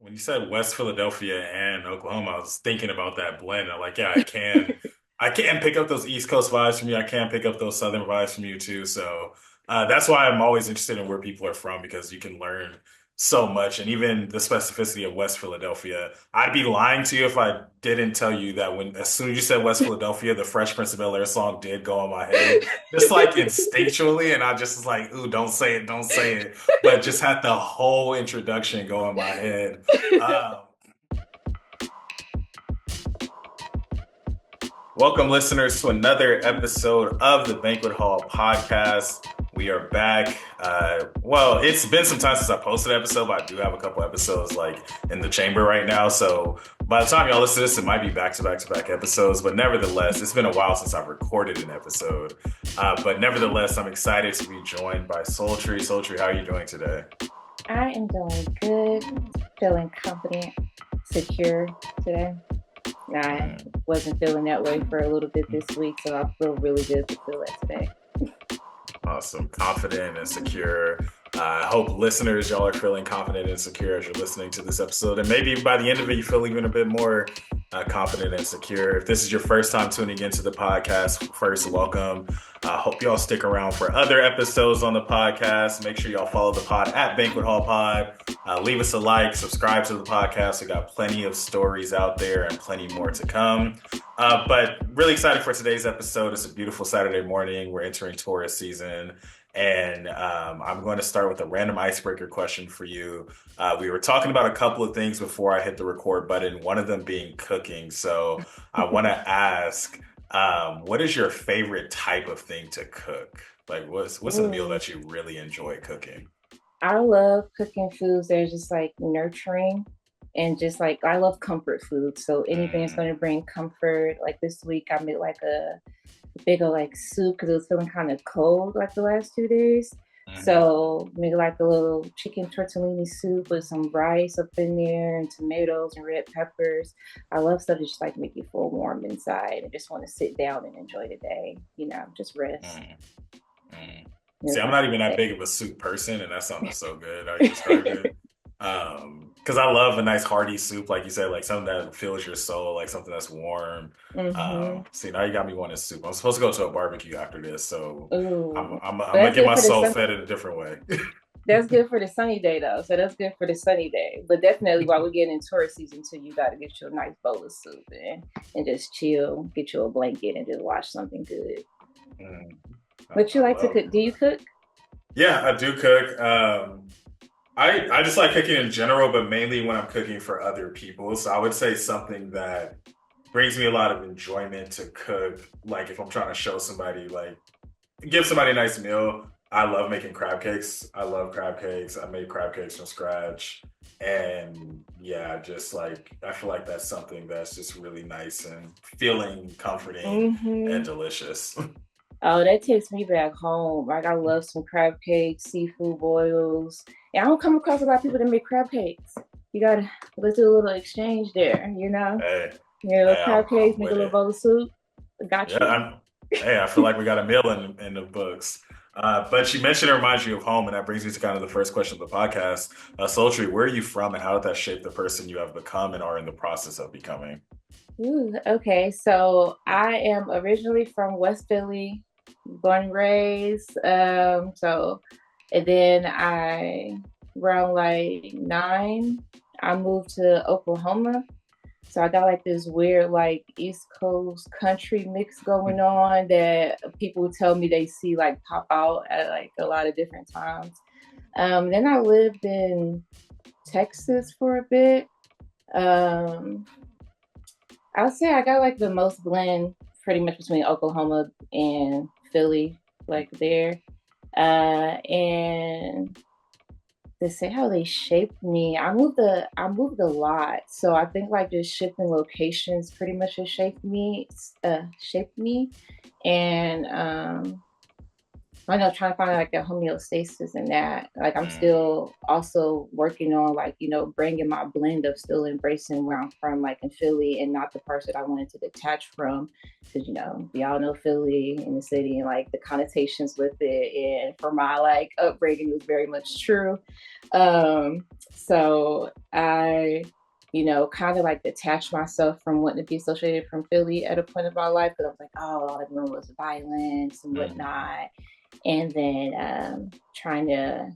When you said West Philadelphia and Oklahoma, I was thinking about that blend. I'm like, yeah, I can pick up those East Coast vibes from you. I can pick up those Southern vibes from you too. So that's why I'm always interested in where people are from because you can learn so much, and even the specificity of West Philadelphia. I'd be lying to you if I didn't tell you that when as soon as you said West Philadelphia, the Fresh Prince of Bel-Air song did go in my head, just like instinctually, and I just was like, ooh, don't say it, don't say it, but just had the whole introduction go in my head. Um, Welcome, listeners, to another episode of the Banquet Hall podcast. We are back. Well, it's been some time since I posted an episode, but I do have a couple episodes like in the chamber right now. So by the time y'all listen to this, it might be back to back to back episodes. But nevertheless, it's been a while since I've recorded an episode. But nevertheless, I'm excited to be joined by SoulTree. SoulTree, how are you doing today? I am doing good, feeling confident, secure today. I Mm. wasn't feeling that way for a little bit this week, so I feel really good to feel that today. Awesome. Confident and secure. I hope listeners, y'all are feeling confident and secure as you're listening to this episode. And maybe by the end of it, you feel even a bit more confident and secure. If this is your first time tuning into the podcast, first, welcome. I hope y'all stick around for other episodes on the podcast. Make sure y'all follow the pod at Banquet Hall Pod. Leave us a like, subscribe to the podcast. We got plenty of stories out there and plenty more to come. But really excited for today's episode. It's a beautiful Saturday morning. We're entering tourist season. And I'm going to start with a random icebreaker question for you. We were talking about a couple of things before I hit the record button, one of them being cooking. So I want to ask, what is your favorite type of thing to cook? Like, what's a meal Ooh, that you really enjoy cooking? I love cooking foods that are just like nurturing and just like I love comfort food. So anything that's Mm, going to bring comfort. Like this week, I made like a big of like soup because it was feeling kind of cold like the last 2 days. mhm. So make like a little chicken tortellini soup with some rice up in there and tomatoes and red peppers. I love stuff that just like make you feel warm inside and just want to sit down and enjoy the day, just rest. Mm, mm. See, It's I'm my not even that favorite big of a soup person, and that sounded so good how you described it. Because I love a nice hearty soup, like you said, like something that fills your soul, like something that's warm. day. See, now you got me wanting soup. I'm supposed to go to a barbecue after this, so I'm Ooh, I'm, I'm but gonna that's get good my for the soul sun. fed in a different way. That's good for the sunny day though. So that's good for the sunny day. But definitely while we're getting in tourist season too, you got to get you a nice bowl of soup and just chill, get you a blanket and just watch something good. Mm, What you I like to love cook? Do you that. cook? Yeah, I do cook. I just like cooking in general, but mainly when I'm cooking for other people. So I would say something that brings me a lot of enjoyment to cook. Like if I'm trying to show somebody, like give somebody a nice meal. I love making crab cakes. I love crab cakes. I made crab cakes from scratch. And yeah, just like I feel like that's something that's just really nice and feeling comforting and Mm-hmm. delicious. Oh, that takes me back home. Like I love some crab cakes, seafood boils. And I don't come across a lot of people that make crab cakes. You gotta let's do a little exchange there, you know? Hey, hey, Crab cakes, I'm make a with little it. bowl of soup. Got Yeah, you. hey, I feel like we got a meal in the books. But you mentioned it reminds you of home, and that brings me to kind of the first question of the podcast. Sultry, where are you from, and how did that shape the person you have become and are in the process of becoming? Ooh, okay, so I am originally from West Philly, born and raised. And then around like 9, I moved to Oklahoma. So I got like this weird like East Coast country mix going on that people tell me they see like pop out at like a lot of different times. Then I lived in Texas for a bit. Um, I would say I got like the most blend pretty much between Oklahoma and Philly, like there. And to say how they shaped me, I moved a lot. So I think like just shifting locations pretty much has shaped me. And I know trying to find like a homeostasis in that. Like I'm Mm, still also working on like, bringing my blend of still embracing where I'm from, like in Philly and not the parts that I wanted to detach from. Cause we all know Philly in the city and like the connotations with it. And for my like upbringing it was very much true. So I kind of like detach myself from wanting to be associated from Philly at a point of my life because I was like, oh, all everyone was violence and Mhm. whatnot. And then trying to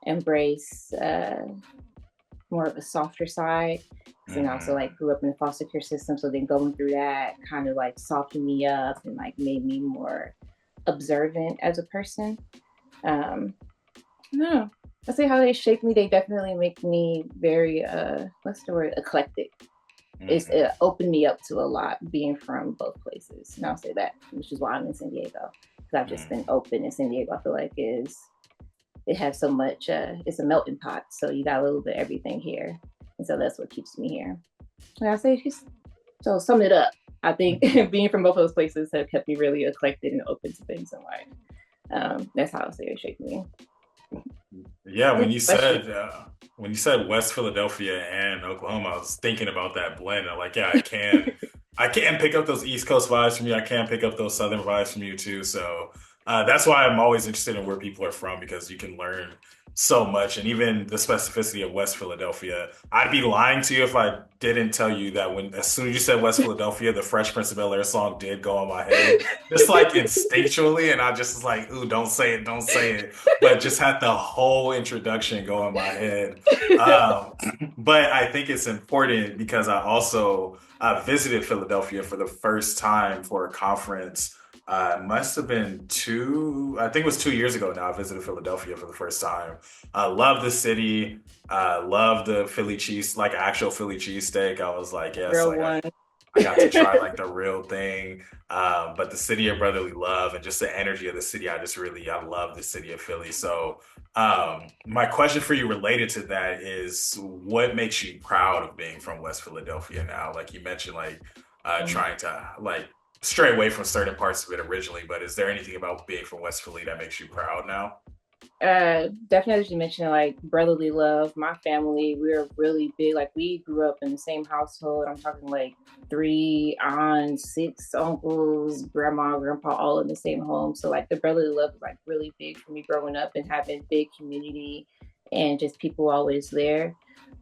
embrace more of a softer side. Because then I also Mhm. like grew up in the foster care system. So then going through that kind of like softened me up and like made me more observant as a person. Um, no, I say how they shape me. They definitely make me very what's the word, eclectic. It Mhm. opened me up to a lot being from both places, and I'll say that, which is why I'm in San Diego, because I've just been Mhm. open in San Diego. I feel like it has so much. It's a melting pot, so you got a little bit of everything here, and so that's what keeps me here. And I say, so sum it up. I think being from both of those places have kept me really eclectic and open to things in life. That's how I say it shaped me. Yeah, Next question. when you said West Philadelphia and Oklahoma, I was thinking about that blend. I'm like, yeah, I can pick up those East Coast vibes from you. I can pick up those Southern vibes from you too. So that's why I'm always interested in where people are from because you can learn so much, and even the specificity of West Philadelphia. I'd be lying to you if I didn't tell you that when as soon as you said West Philadelphia, the Fresh Prince of Bel-Air song did go on my head, just like instinctually, and I just was like, ooh, don't say it, don't say it, but just had the whole introduction go in my head. Um, but I think it's important because I also visited Philadelphia for the first time for a conference. Must have been I think it was 2 years ago now. I visited Philadelphia for the first time. I love the city. Love the Philly cheese, like actual Philly cheesesteak. I was like, yes, Real like one. I got to try like the real thing. But the city of brotherly love and just the energy of the city, I love the city of Philly. So, my question for you related to that is what makes you proud of being from West Philadelphia now? Like you mentioned, like, trying to like stray away from certain parts of it originally, but is there anything about being from West Philly that makes you proud now? Definitely as you mentioned, like brotherly love. My family, we're really big. Like we grew up in the same household. I'm talking like three aunts, six uncles, grandma, grandpa, all in the same home. So like the brotherly love is like really big for me growing up and having big community and just people always there.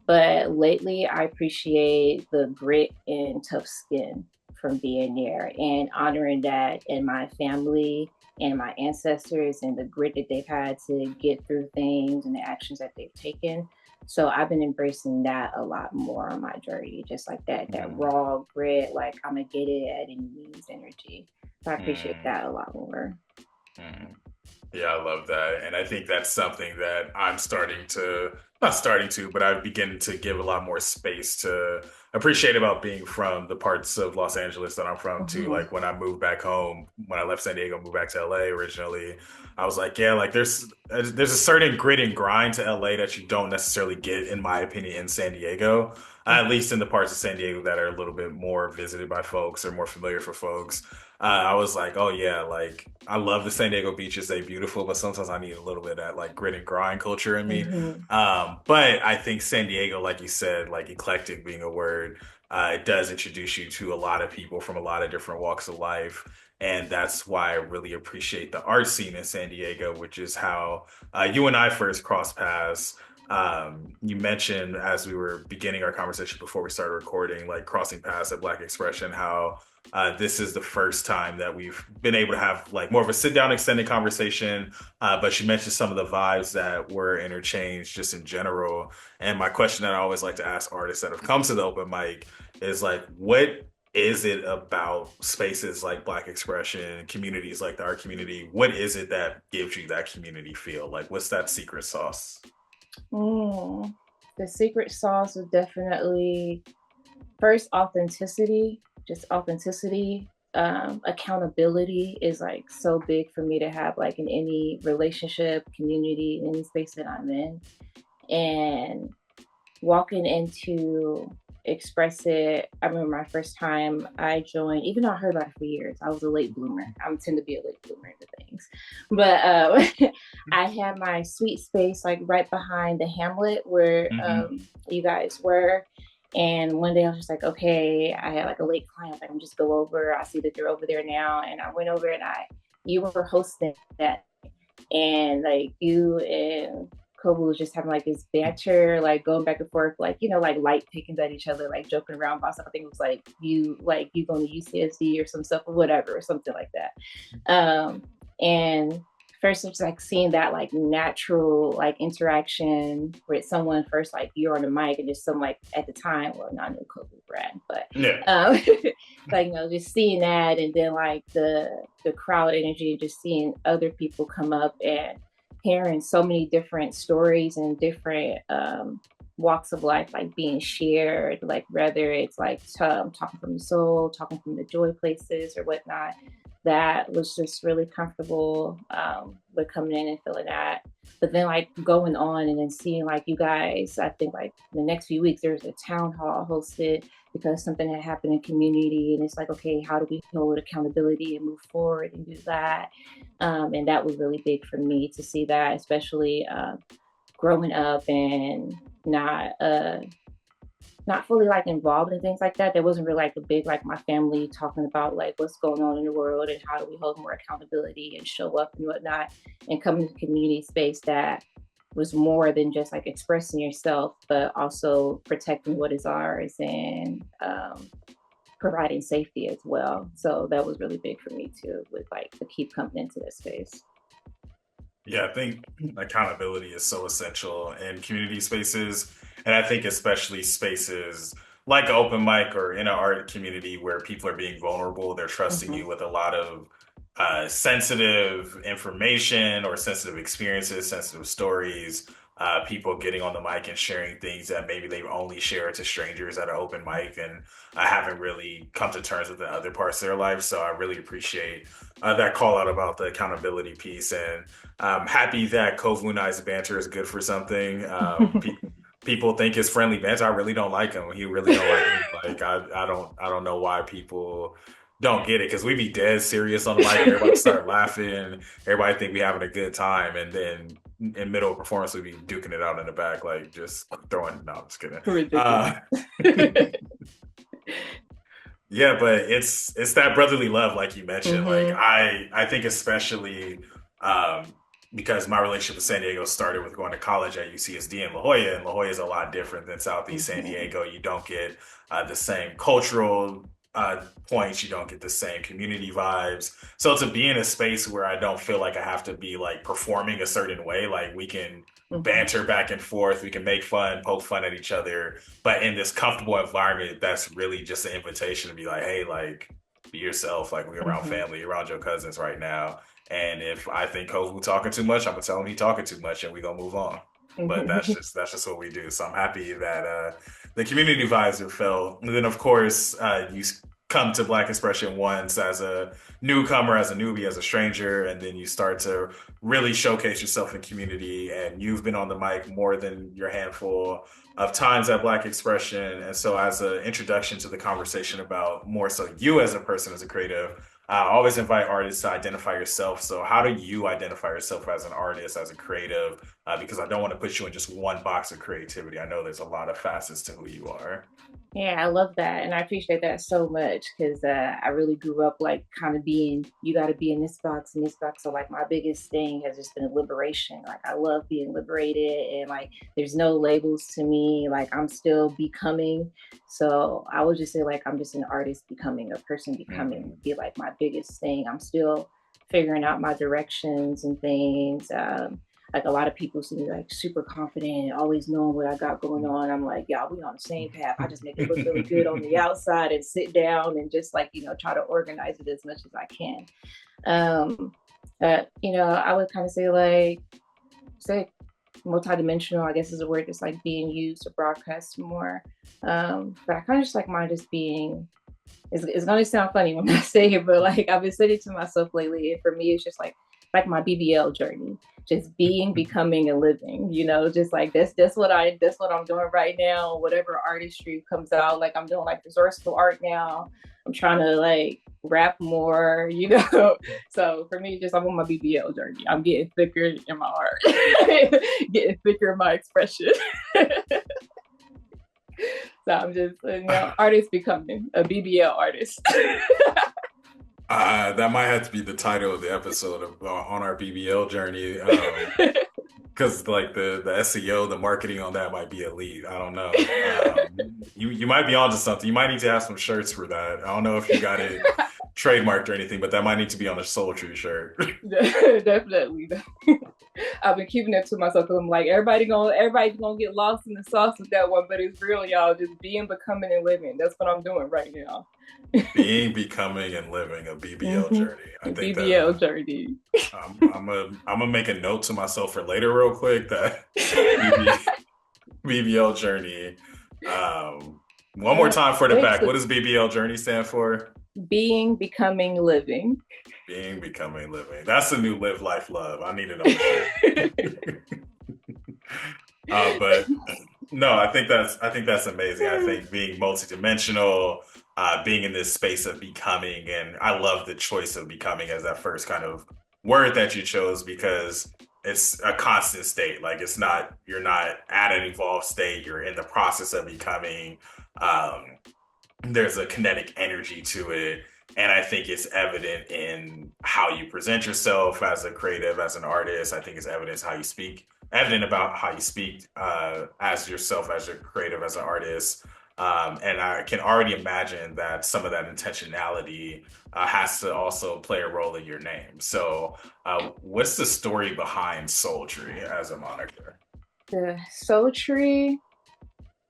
But lately, I appreciate the grit and tough skin from being there and honoring that in my family and my ancestors and the grit that they've had to get through things and the actions that they've taken. So I've been embracing that a lot more on my journey, just like that Mm, raw grit, like I'm gonna get it at any means energy. So I appreciate mm, that a lot more. mm. Yeah, I love that. And I think that's something that I'm not starting to, but I've begun to give a lot more space to appreciate about being from the parts of Los Angeles that I'm from too. Mm-hmm. Like when I moved back home, when I left San Diego, moved back to LA originally, I was like, yeah, like there's a certain grit and grind to LA that you don't necessarily get, in my opinion, in San Diego. At least in the parts of San Diego that are a little bit more visited by folks or more familiar for folks. I was like, oh yeah, like I love the San Diego beaches. They're beautiful, but sometimes I need a little bit of that like grit and grind culture in me. Mm-hmm. But I think San Diego, like you said, like eclectic being a word, it does introduce you to a lot of people from a lot of different walks of life. And that's why I really appreciate the art scene in San Diego, which is how you and I first crossed paths. You mentioned as we were beginning our conversation before we started recording, like crossing paths at Black Expression, how this is the first time that we've been able to have like more of a sit down, extended conversation. But she mentioned some of the vibes that were interchanged just in general. And my question that I always like to ask artists that have come to the open mic is like, what is it about spaces like Black Expression, communities like the art community? What is it that gives you that community feel? Like, what's that secret sauce? Mm. The secret sauce is definitely first authenticity, just authenticity. Accountability is like so big for me to have like in any relationship, community, any space that I'm in. And walking into express it. I remember my first time I joined, even though I heard about it for years, I was a late bloomer. I tend to be a late bloomer into things. But I had my sweet space like right behind the Hamlet where Hmm. you guys were. And one day I was just like, okay, I had like a late client. Like, I'm just go over. I see that you're over there now. And I went over and you were hosting that. And like you and Kobe was just having like this banter, like going back and forth, like, like light pickings at each other, like joking around about something. It was like you going to UCSD or some stuff or whatever, or something like that. And first it's like seeing that like natural like interaction with someone first, like you're on the mic and just some like at the time, well, not new Kobe brand, but Yeah. like just seeing that, and then like the crowd energy, just seeing other people come up and hearing so many different stories and different walks of life like being shared, like whether it's like talking from the soul, talking from the joy places or whatnot. That was just really comfortable with coming in and feeling that. But then like going on and then seeing like you guys, I think like the next few weeks there's a town hall hosted because something had happened in community, and it's like, okay, how do we hold accountability and move forward and do that? And that was really big for me to see that, especially growing up and not fully like involved in things like that. There wasn't really like a big like my family talking about like what's going on in the world and how do we hold more accountability and show up and whatnot. And coming to community space that was more than just like expressing yourself, but also protecting what is ours and providing safety as well. So that was really big for me too, with like to keep coming into this space. Yeah, I think accountability is so essential in community spaces. And I think especially spaces like open mic or in an art community where people are being vulnerable, they're trusting Mm-hmm. you with a lot of sensitive information or sensitive experiences, sensitive stories. People getting on the mic and sharing things that maybe they only share to strangers at an open mic, and I haven't really come to terms with the other parts of their life. So I really appreciate that call out about the accountability piece, and I'm happy that Kovu Nai's banter is good for something. People think it's friendly banter. I really don't like him. He really don't like me. Like I don't know why people don't get it, because we be dead serious on the mic. Everybody start laughing. Everybody think we having a good time, and then in middle of performance we be duking it out in the back, like just throwing. No, I'm just kidding. Ridiculous. Yeah, but it's that brotherly love, like you mentioned. Like Mm-hmm. I think especially um, because my relationship with San Diego started with going to college at UCSD in La Jolla, and La Jolla is a lot different than Southeast San Mm-hmm. Diego. You don't get the same cultural points. You don't get the same community vibes. So to be in a space where I don't feel like I have to be like performing a certain way, like we can Mm-hmm. banter back and forth, we can make fun, poke fun at each other, but in this comfortable environment, that's really just an invitation to be like, hey, like, be yourself. Like, we're around Mm-hmm. family, around your cousins right now. And if I think Kovu talking too much, I'm gonna tell him he talking too much, and we gonna move on. But Mm-hmm. that's just what we do. So I'm happy that the community vibes are felt. And then of course you come to Black Expression once as a newcomer, as a newbie, as a stranger, and then you start to really showcase yourself in community. And you've been on the mic more than your handful of times at Black Expression. And so, as an introduction to the conversation about more so you as a person, as a creative, I always invite artists to identify yourself. So, how do you identify yourself as an artist, as a creative? Because I don't want to put you in just one box of creativity. I know there's a lot of facets to who you are. Yeah, I love that. And I appreciate that so much because I really grew up like kind of being, you got to be in this box and this box. So, like, my biggest thing has just been liberation. Like, I love being liberated, and like, there's no labels to me. Like, I'm still becoming. So, I would just say, like, I'm just an artist becoming, a person becoming, Mm-hmm. would be like my biggest thing. I'm still figuring out my directions and things. Like a lot of people see me like super confident and always knowing what I got going on. I'm like, y'all, we on the same path. I just make it look really good on the outside and sit down and just like, try to organize it as much as I can. Um, I would kind of say multidimensional, I guess is a word that's like being used to broadcast more. But I kind of just like mine just being, it's going to sound funny when I say it, but like I've been saying it to myself lately. And for me, it's just like my BBL journey, just being, becoming, and living. Just like that's what I'm doing right now. Whatever artistry comes out, like I'm doing like resourceful art now. I'm trying to like rap more. So for me, just I'm on my BBL journey. I'm getting thicker in my art, getting thicker in my expression. So I'm just, artist becoming a BBL artist. That might have to be the title of the episode of on our BBL journey. because like the SEO, the marketing on that might be elite. I don't know. You might be onto something. You might need to have some shirts for that. I don't know if you got it trademarked or anything, but that might need to be on a SoulTree shirt. Definitely. I've been keeping that to myself because I'm like, everybody's gonna get lost in the sauce with that one, but it's real, y'all. Just being, becoming, and living. That's what I'm doing right now. Being, becoming, and living a BBL Mm-hmm. journey. I think that BBL Journey. I'm gonna make a note to myself for later, real quick, that BB, BBL journey. Um, one more time for the It's back. What does BBL journey stand for? being, becoming, living. Being, becoming, living. That's the new live, life, love. I need it on the shirt. But no, I think that's amazing. I think being multidimensional, being in this space of becoming, and I love the choice of becoming as that first kind of word that you chose because it's a constant state. Like you're not at an evolved state. You're in the process of becoming. Um, there's a kinetic energy to it. And I think it's evident in how you present yourself as a creative, as an artist. I think it's evidence how you speak, evident about how you speak as yourself, as a creative, as an artist. And I can already imagine that some of that intentionality has to also play a role in your name. So, what's the story behind SoulTree as a moniker? The Soul Tree,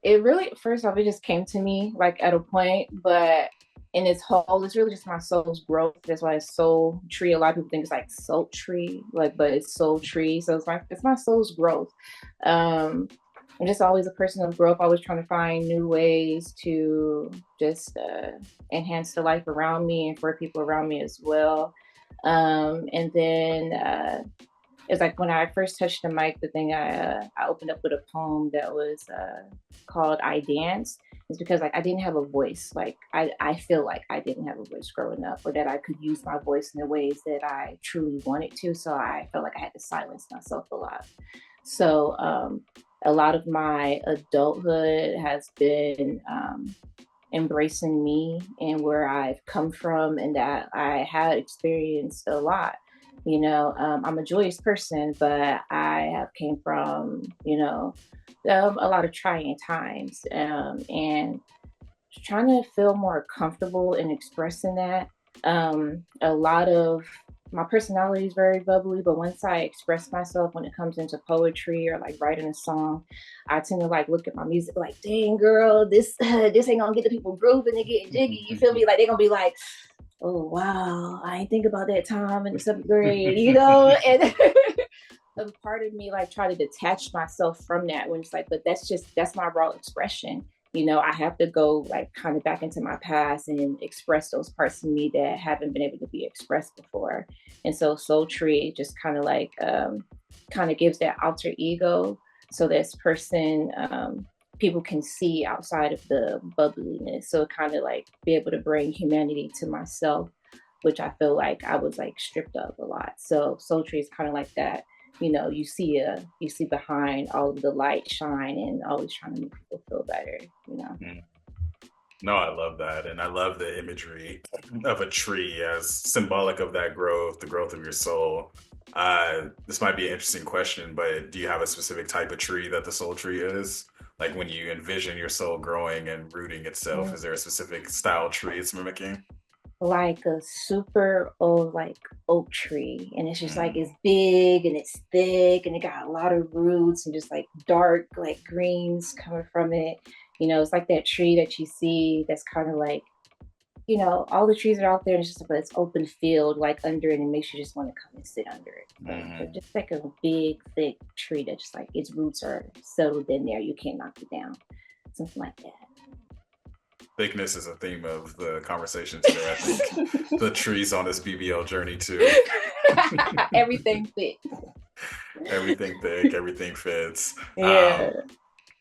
it really, first off, it just came to me like at a point, but in its whole, it's really just my soul's growth. That's why it's Soul Tree. A lot of people think it's like Soul Tree, like, but it's Soul Tree. So it's my soul's growth. Um, I'm just always a person of growth, always trying to find new ways to just enhance the life around me and for people around me as well. And then it's like when I first touched the mic, the thing I opened up with a poem that was called "I Dance." Is because like I didn't have a voice. Like I feel like I didn't have a voice growing up, or that I could use my voice in the ways that I truly wanted to. So I felt like I had to silence myself a lot. So a lot of my adulthood has been embracing me and where I've come from and that I had experienced a lot. I'm a joyous person, but I have came from, a lot of trying times, and trying to feel more comfortable in expressing that. A lot of my personality is very bubbly, but once I express myself when it comes into poetry or like writing a song, I tend to like look at my music like, dang girl, this this ain't gonna get the people grooving and getting jiggy. You feel me? Like they're gonna be like, oh wow, I ain't think about that time in the seventh grade, and a part of me like try to detach myself from that when it's like, but that's my raw expression. I have to go like kind of back into my past and express those parts of me that haven't been able to be expressed before. And so Soul Tree just kind of like kind of gives that alter ego so this person people can see outside of the bubbliness. So kind of like be able to bring humanity to myself, which I feel like I was like stripped of a lot. So Soul Tree is kind of like that. You see behind all of the light shine and always trying to make people feel better. Mm. No, I love that. And I love the imagery of a tree as symbolic of that growth, the growth of your soul. This might be an interesting question, but do you have a specific type of tree that the soul tree is? Like when you envision your soul growing and rooting itself, is there a specific style tree it's mimicking? Like a super old like oak tree, and it's just like Mm. it's big and it's thick and it got a lot of roots and just like dark like greens coming from it. It's like that tree that you see that's kind of like, all the trees are out there and it's just like this open field like under it, and it makes you just want to come and sit under it. But Mhm. just like a big thick tree that just like its roots are settled in there, you can't knock it down, something like Thickness is a theme of the conversation today. I think the trees on this BBL journey too. that. Everything fits. Everything thick, everything fits. Yeah.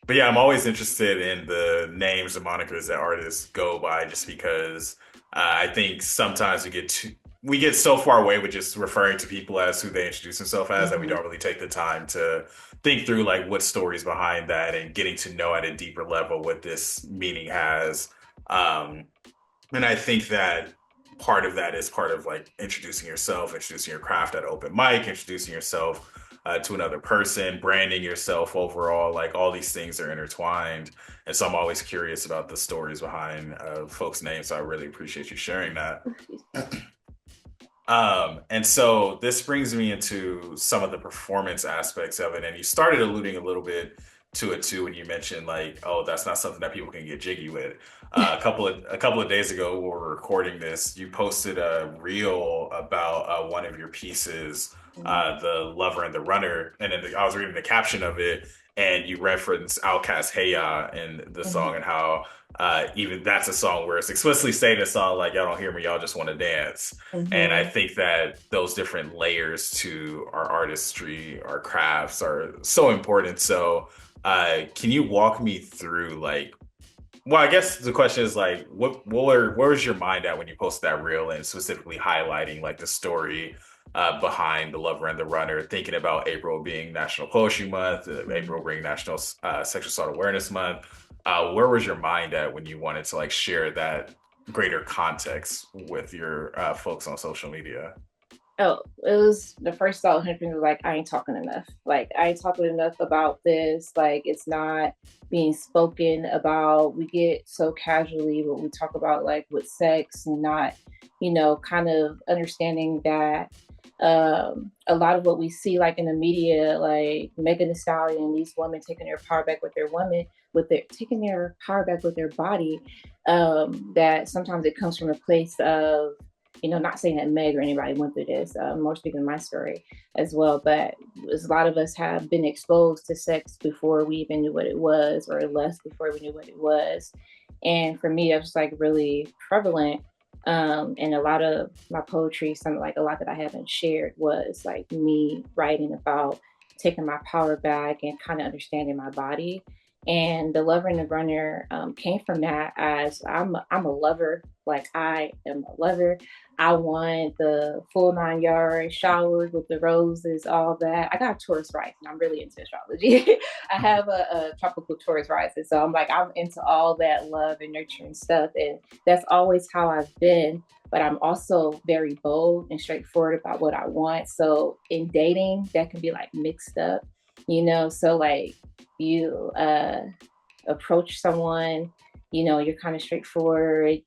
But yeah, I'm always interested in the names and monikers that artists go by, just because I think sometimes we get so far away with just referring to people as who they introduce themselves as that we Mm-hmm. don't really take the time to think through like what stories behind that and getting to know at a deeper level what this meaning has. Um, and I think that part of that is part of like introducing yourself, introducing your craft at open mic, introducing yourself to another person, branding yourself overall, like all these things are intertwined. And so I'm always curious about the stories behind folks' names. So I really appreciate you sharing that. And so this brings me into some of the performance aspects of it. And you started alluding a little bit to it too when you mentioned like, oh, that's not something that people can get jiggy with. A couple of days ago, when we were recording this, you posted a reel about one of your pieces, the lover and the runner, and then I was reading the caption of it, and you reference Outkast Hey Ya in the song and how even that's a song where it's explicitly saying a song like y'all don't hear me, y'all just want to dance. And I Mm-hmm. think that those different layers to our artistry, our crafts are so important. So, can you walk me through like, well, I guess the question is like, where was your mind at when you posted that reel and specifically highlighting like the story behind the lover and the runner, thinking about April being National Poetry Month, April being National Sexual Assault Awareness Month. Where was your mind at when you wanted to like share that greater context with your folks on social media? Oh, it was the first thought was like, I ain't talking enough. Like, I ain't talking enough about this. Like, it's not being spoken about. We get so casually when we talk about like with sex and not, kind of understanding that a lot of what we see like in the media, like Megan Thee Stallion, these women taking their power back with their women, with their taking their power back with their body, that sometimes it comes from a place of not saying that Meg or anybody went through this, more speaking of my story as well, but a lot of us have been exposed to sex before we even knew what it was, or less before we knew what it was. And for me, it was like really prevalent. And a lot of my poetry, something like a lot that I haven't shared was like me writing about taking my power back and kind of understanding my body. And the lover and the runner came from that, as I'm a lover. Like, I am a lover. I want the full 9 yard showers with the roses, all that. I got Taurus rising. I'm really into astrology. I have a tropical Taurus rising, so I'm into all that love and nurturing stuff, and that's always how I've been. But I'm also very bold and straightforward about what I want. So in dating, that can be like mixed up, So like you approach someone, you're kind of straightforward,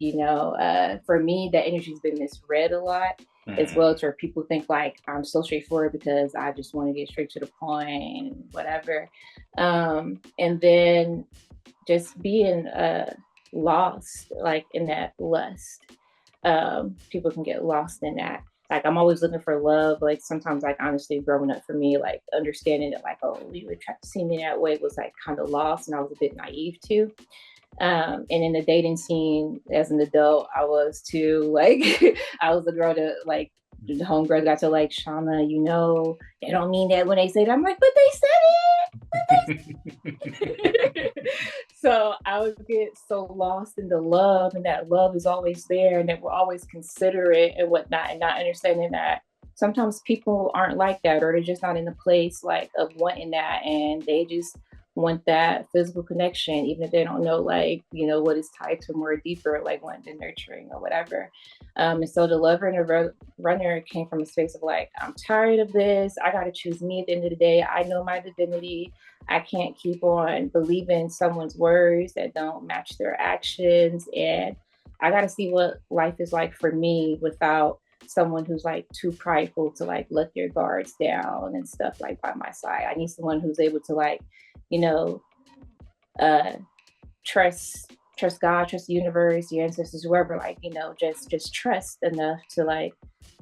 for me, that energy's been misread a lot as Mhm. well, to where people think like I'm so straightforward because I just want to get straight to the point, whatever. And then just being lost like in that lust. People can get lost in that. Like, I'm always looking for love. Like, sometimes, like, honestly, growing up for me, like understanding that like, oh, you would try to see me that way was like kind of lost, and I was a bit naive too. And in the dating scene as an adult, I was too, like, I was the girl that like the homegirl got to like, Shauna, they don't mean that when they say that. I'm like, but they said it. So I would get so lost in the love, and that love is always there, and that we're always considerate and whatnot, and not understanding that sometimes people aren't like that, or they're just not in the place like of wanting that, and they just want that physical connection, even if they don't know like what is tied to more deeper, like wanting the nurturing or whatever. And so the lover and the runner came from a space of like, I'm tired of this. I got to choose me at the end of the day. I know my divinity. I can't keep on believing someone's words that don't match their actions. And I got to see what life is like for me without someone who's like too prideful to like let their guards down and stuff like by my side. I need someone who's able to like, you know, uh, trust God, trust the universe, your ancestors, whoever, like, just trust enough to like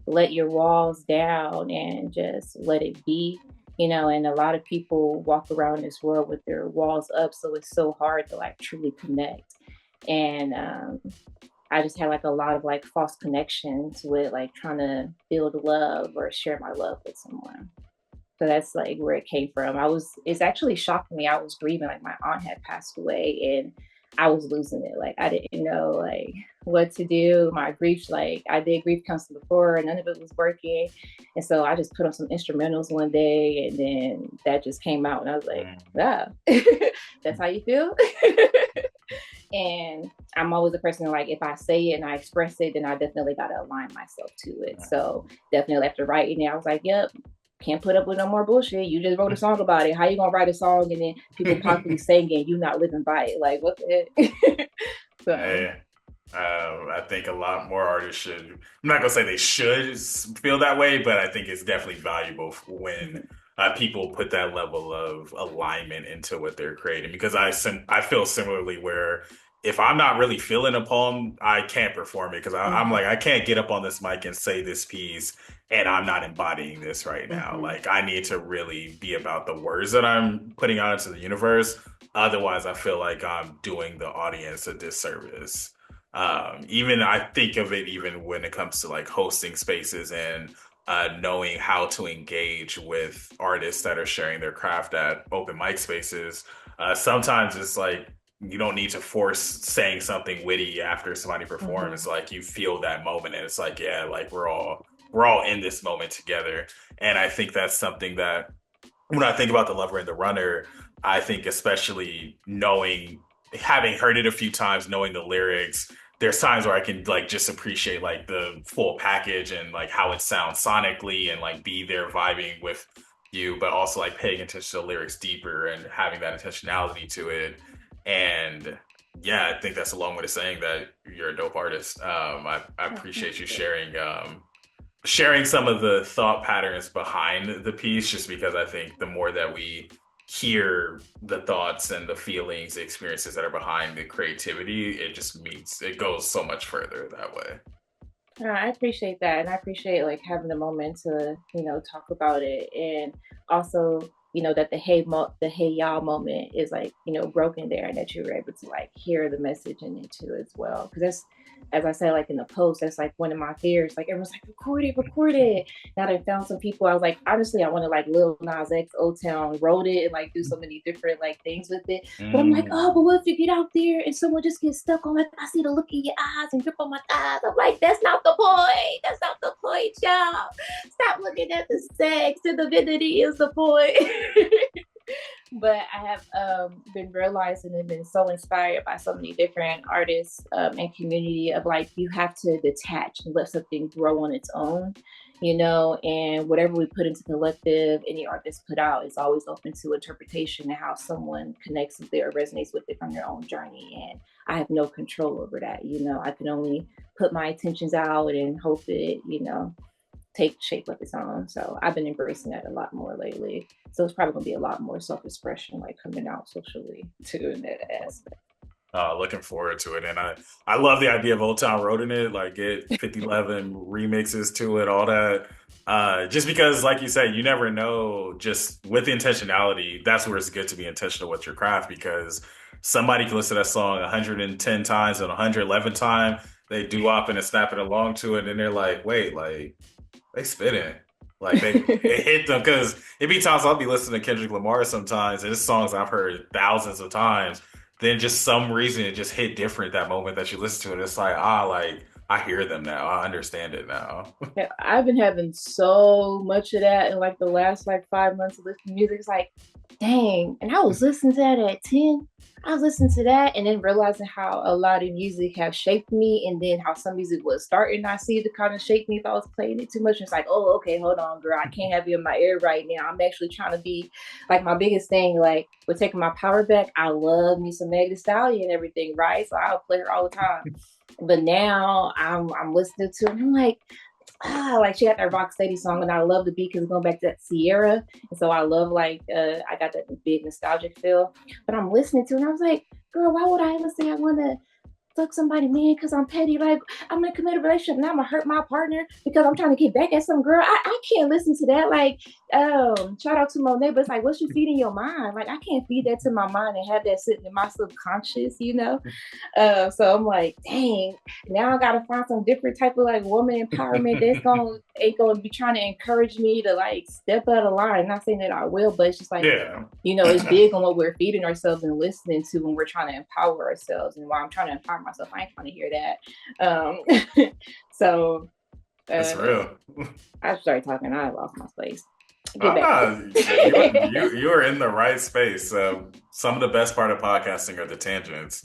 let your walls down and just let it be. And a lot of people walk around this world with their walls up, so it's so hard to like truly connect. And I just had like a lot of like false connections with like trying to build love or share my love with someone. So that's like where it came from. It's actually shocking me. I was grieving, like my aunt had passed away, and I was losing it. Like, I didn't know like what to do. My grief, like I did grief counseling before, and none of it was working. And so I just put on some instrumentals one day, and then that just came out, and I was like, ah, that's how you feel. And I'm always a person like, if I say it and I express it, then I definitely got to align myself to it. So definitely after writing it, I was like, yep, can't put up with no more bullshit. You just wrote a song about it. How you gonna write a song and then people popularly singing, you not living by it? Like what the heck? So Hey, I think a lot more artists should. I'm not gonna say they should feel that way, but I think it's definitely valuable when people put that level of alignment into what they're creating. Because I feel similarly where if I'm not really feeling a poem, I can't perform it because I'm mm-hmm, like I can't get up on this mic and say this piece and I'm not embodying this right now. mm-hmm, Like I need to really be about the words that I'm putting out into the universe. Otherwise, I feel like I'm doing the audience a disservice. Even I think of it even when it comes to like hosting spaces and knowing how to engage with artists that are sharing their craft at open mic spaces. Sometimes it's like you don't need to force saying something witty after somebody performs. mm-hmm. Like you feel that moment, and it's like, yeah, like we're all in this moment together. And I think that's something that when I think about the lover and the runner, I think especially knowing, having heard it a few times, knowing the lyrics, there's times where I can like just appreciate like the full package and like how it sounds sonically and like be there vibing with you, but also like paying attention to the lyrics deeper and having that intentionality to it. And yeah, I think that's a long way of saying that you're a dope artist. I appreciate you sharing some of the thought patterns behind the piece just because I think the more that we hear the thoughts and the feelings, the experiences that are behind the creativity, it just means it goes so much further that way. I appreciate that, and I appreciate like having the moment to talk about it, and also that the hey y'all moment is like broken there, and that you were able to like hear the message in it too as well. Because that's, as I said, like in the post, that's like one of my fears. Like everyone's like, record it. Now I found some people. I was like, honestly, I want to like Lil Nas X, Old Town, wrote it, and like do so many different like things with it. But I'm like, oh, but Mm. what if you get out there and someone just gets stuck on like, I see the look in your eyes and drip on my thighs. I'm like, that's not the point. That's not the point, y'all. Stop looking at the sex. The divinity is the point. But I have been realizing and been so inspired by so many different artists and community of like you have to detach and let something grow on its own, and whatever we put into collective, any art that's put out is always open to interpretation and how someone connects with it or resonates with it from their own journey. And I have no control over that. I can only put my intentions out and hope it, take shape of its own. So I've been embracing that a lot more lately. So it's probably gonna be a lot more self-expression like coming out socially too in that aspect. Looking forward to it, and I love the idea of Old Town Road in it. Like get 5011 remixes to it, all that. Just because, like you said, you never know. Just with the intentionality, that's where it's good to be intentional with your craft because somebody can listen to that song 110 times and 111 times. They do up and snap it along to it, and they're like, "Wait, like they spitting." Like it hit them because it be times I'll be listening to Kendrick Lamar sometimes, and it's songs I've heard thousands of times. Then just some reason it just hit different that moment that you listen to it. It's like like I hear them now. I understand it now. Yeah, I've been having so much of that in like the last like 5 months of listening to music. It's like, dang. And I was listening to that at 10. I was listening to that and then realizing how a lot of music have shaped me and then how some music was starting I see to kind of shape me if I was playing it too much. It's like, oh, okay, hold on, girl. I can't have you in my ear right now. I'm actually trying to be like my biggest thing, like with taking my power back. I love me some Meg Thee Stallion and everything, right? So I'll play her all the time. But now I'm listening to it and I'm like she got that rock steady song and I love the beat because it's going back to that Sierra. And so I love like I got that big nostalgic feel. But I'm listening to it and I was like, girl, why would I ever say I want to fuck somebody, man, because I'm petty? Like I'm in a committed relationship and I'm gonna hurt my partner because I'm trying to get back at some girl. I can't listen to that. Like, shout out to Monet, but it's like, what's you feeding your mind? Like I can't feed that to my mind and have that sitting in my subconscious. So I'm like, dang, now I gotta find some different type of like woman empowerment that's gonna be trying to encourage me to like step out of line. Not saying that I will, but it's just like, Yeah. it's big on what we're feeding ourselves and listening to when we're trying to empower ourselves. And while I'm trying to empower myself, I ain't trying to hear that. So It's real. I started talking. I lost my place. Get Oh back. no, you are in the right space. Some of the best part of podcasting are the tangents,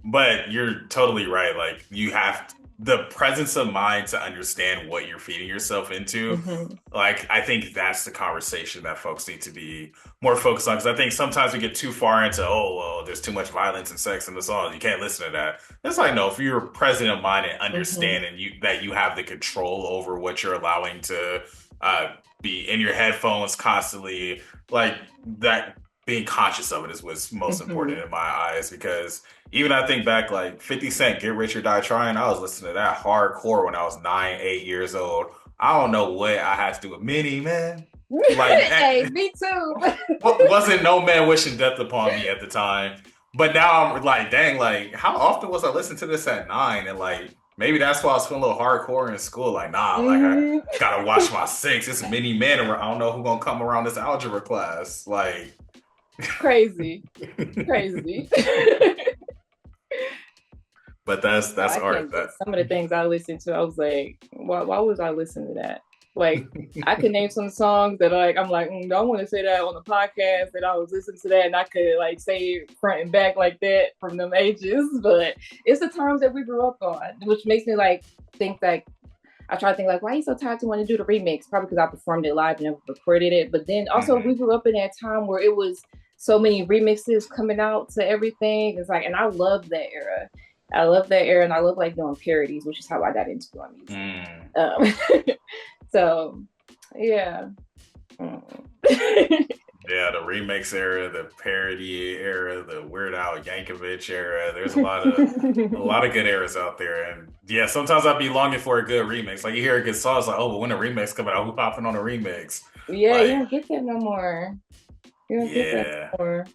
but you're totally right. Like you have the presence of mind to understand what you're feeding yourself into. Hmm. Like, I think that's the conversation that folks need to be more focused on. Because I think sometimes we get too far into, oh, well, there's too much violence and sex in the song. You can't listen to that. It's like, no, if you're present of mind and Hmm. understand and you that you have the control over what you're allowing to uh, be in your headphones constantly, like that, being conscious of it is what's most important Hmm. in my eyes. Because even I think back, like 50 Cent, Get Rich or Die Trying, I was listening to that hardcore when I was 9, 8 years old. I don't know what I had to do with Mini Man. Like, Hey, me too. wasn't no man wishing death upon me at the time. But now I'm like, dang, like, how often was I listening to this at 9? And like, maybe that's why I was feeling a little hardcore in school. Like, nah, like, I Hmm. gotta watch my six. It's Mini Man around. I don't know who gonna come around this algebra class. Like, Crazy, crazy. but that's I art. can't. Some of the things I listened to, I was like, why was I listening to that? Like, I could name some songs that like I'm like, don't want to say that on the podcast that I was listening to that and I could like say front and back like that from them ages. But it's the times that we grew up on, which makes me like think like I try to think like, why are you so tired to want to do the remix? Probably because I performed it live and never recorded it. But then also we Mhm. grew up in that time where it was so many remixes coming out to everything. It's like, and I love that era. I love that era, and I love like doing parodies, which is how I got into doing music. Mm. So, yeah. Mm. Yeah, the remix era, the parody era, the Weird Al Yankovic era. There's a lot of good eras out there, and yeah, sometimes I'd be longing for a good remix. Like you hear a good song, it's like, oh, but when a remix coming out, who popping on a remix? Yeah, you Like, don't get that no more. You don't get that yeah, no more.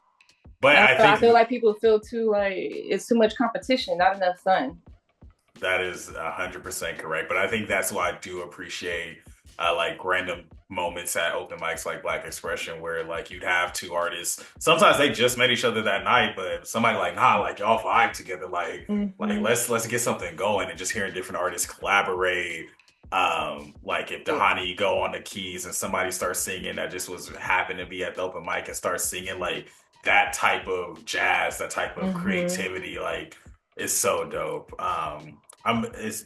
but I I feel think like people feel too like it's too much competition, not enough fun. that is 100% correct. But I think that's why I do appreciate like random moments at open mics like Black Expression where like you'd have two artists. Sometimes they just met each other that night, but somebody like, nah, like y'all vibe together, like Hmm. let's get something going and just hearing different artists collaborate. Like if Yeah. Dahani go on the keys and somebody starts singing that just was happened to be at the open mic and start singing like that type of jazz, that type of Hmm. creativity, like it's so dope.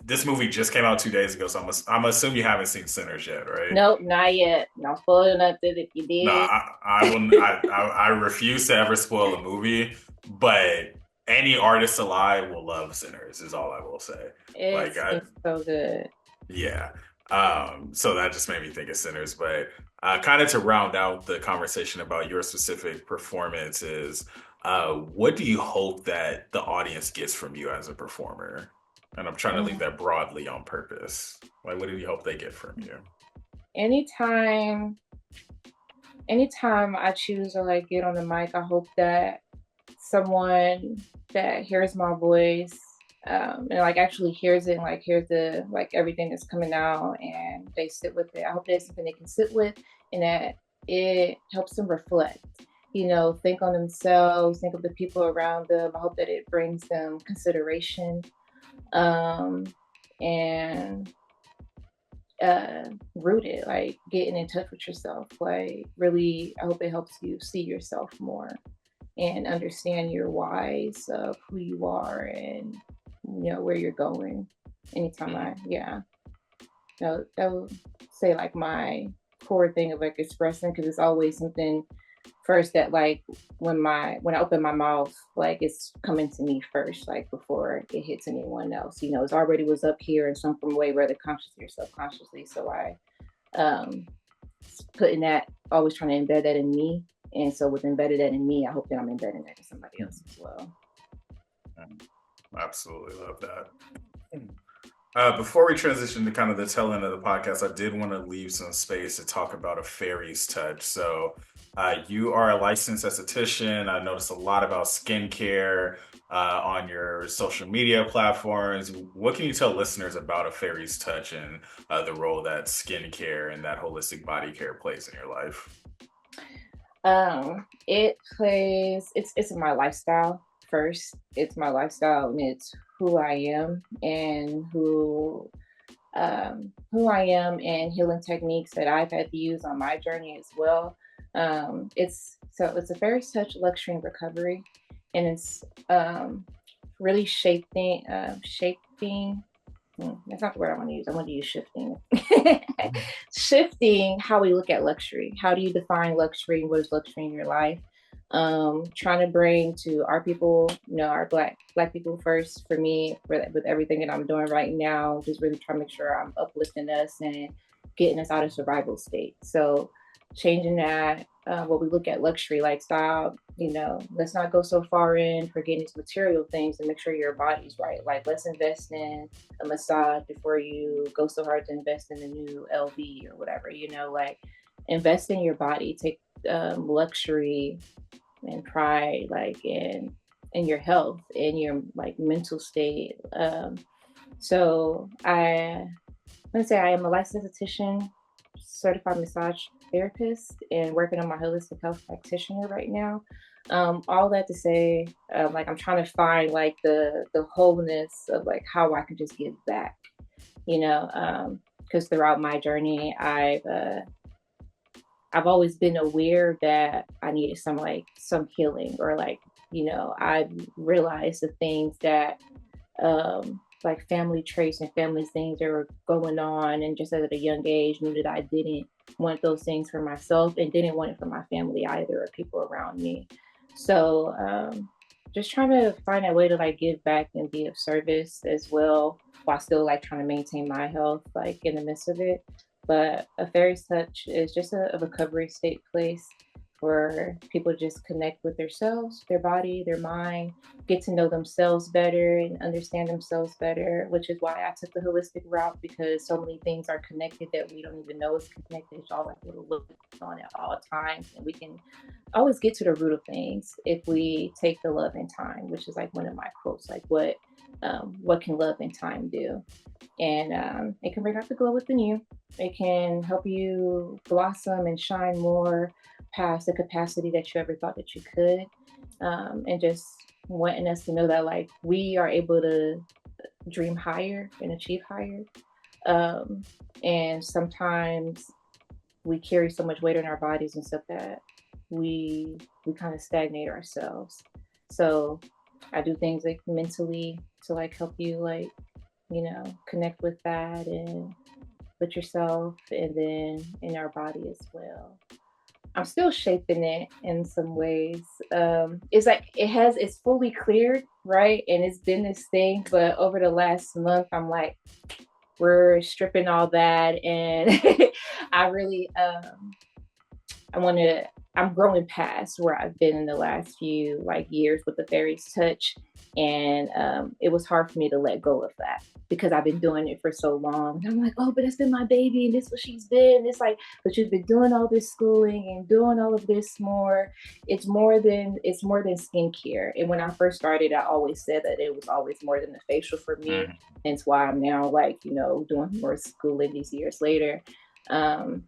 This movie just came out 2 days ago, so I'm assuming you haven't seen Sinners yet, right? Nope, not yet. Not spoiling nothing. If you No, did, I will. I refuse to ever spoil a movie, but any artist alive will love Sinners. Is all I will say. Like, it's so good. yeah. So that just made me think of Sinners, but kind of to round out the conversation about your specific performances, what do you hope that the audience gets from you as a performer? And I'm trying to leave Mm. that broadly on purpose. Like, what do you hope they get from you? Anytime, anytime I choose to like get on the mic, I hope that someone that hears my voice and like actually hears it and like hears the like everything that's coming out and they sit with it. I hope that's something they can sit with and that it helps them reflect. Think on themselves, think of the people around them. I hope that it brings them consideration um, and rooted, like getting in touch with yourself. Like, really, I hope it helps you see yourself more and understand your whys of who you are and where you're going. Anytime Mm. yeah, that would say like my core thing of like expressing because it's always something first that like when I open my mouth, like it's coming to me first, like before it hits anyone else. It's already was up here in some way, whether consciously or subconsciously. So I um putting that, always trying to embed that in me. And so with embedded that in me, I hope that I'm embedding that in somebody else as well. Mm. Absolutely love that. Before we transition to kind of the tail end of the podcast, I did want to leave some space to talk about a fairy's touch. So, you are a licensed esthetician. I noticed a lot about skincare on your social media platforms. What can you tell listeners about a fairy's touch and the role that skincare and that holistic body care plays in your life? It plays. It's my lifestyle first. It's my lifestyle, and it's who I am and who I am and healing techniques that I've had to use on my journey as well. It's a very touch luxury and recovery, and it's really shaping That's not the word I want to use. I want to use shifting. Shifting how we look at luxury. How do you define luxury? What is luxury in your life? Trying to bring to our people, our black people first for me, with everything that I'm doing right now, just really trying to make sure I'm uplifting us and getting us out of survival state. So changing that, what we look at luxury lifestyle, let's not go so far in for getting into material things and make sure your body's right. Like, let's invest in a massage before you go so hard to invest in a new LV or whatever, like invest in your body, take luxury and pride, like in your health, in your like mental state. So I'm gonna say I am a licensed esthetician, certified massage therapist, and working on my holistic health practitioner right now. All that to say, like I'm trying to find like the wholeness of like how I can just give back, because throughout my journey, I've always been aware that I needed some healing, or like, I realized the things that like family traits and family things that were going on, and just at a young age knew that I didn't want those things for myself and didn't want it for my family either, or people around me. So just trying to find a way to like give back and be of service as well, while still like trying to maintain my health like in the midst of it. But a fairy touch is just a recovery state place where people just connect with themselves, their body, their mind, get to know themselves better and understand themselves better, which is why I took the holistic route, because so many things are connected that we don't even know is connected. It's all like little loops on at all times. And we can always get to the root of things if we take the love and time, which is like one of my quotes, like what can love and time do? And it can bring out the glow within you. It can help you blossom and shine more past the capacity that you ever thought that you could. And just wanting us to know that like we are able to dream higher and achieve higher. Um, and sometimes we carry so much weight in our bodies and stuff that we kind of stagnate ourselves. So I do things like mentally to like help you like, connect with that and with yourself, and then in our body as well. I'm still shaping it in some ways. It's like it's fully cleared, right? And it's been this thing, but over the last month, I'm like, we're stripping all that, and I really, I want to. I'm growing past where I've been in the last few like years with the fairies touch, and it was hard for me to let go of that because I've been doing it for so long. And I'm like, oh, but it's been my baby, and this is what she's been. It's like, but you've been doing all this schooling and doing all of this more. It's more than skincare. And when I first started, I always said that it was always more than the facial for me. Mhm. Hence why I'm now like doing more schooling these years later. Um,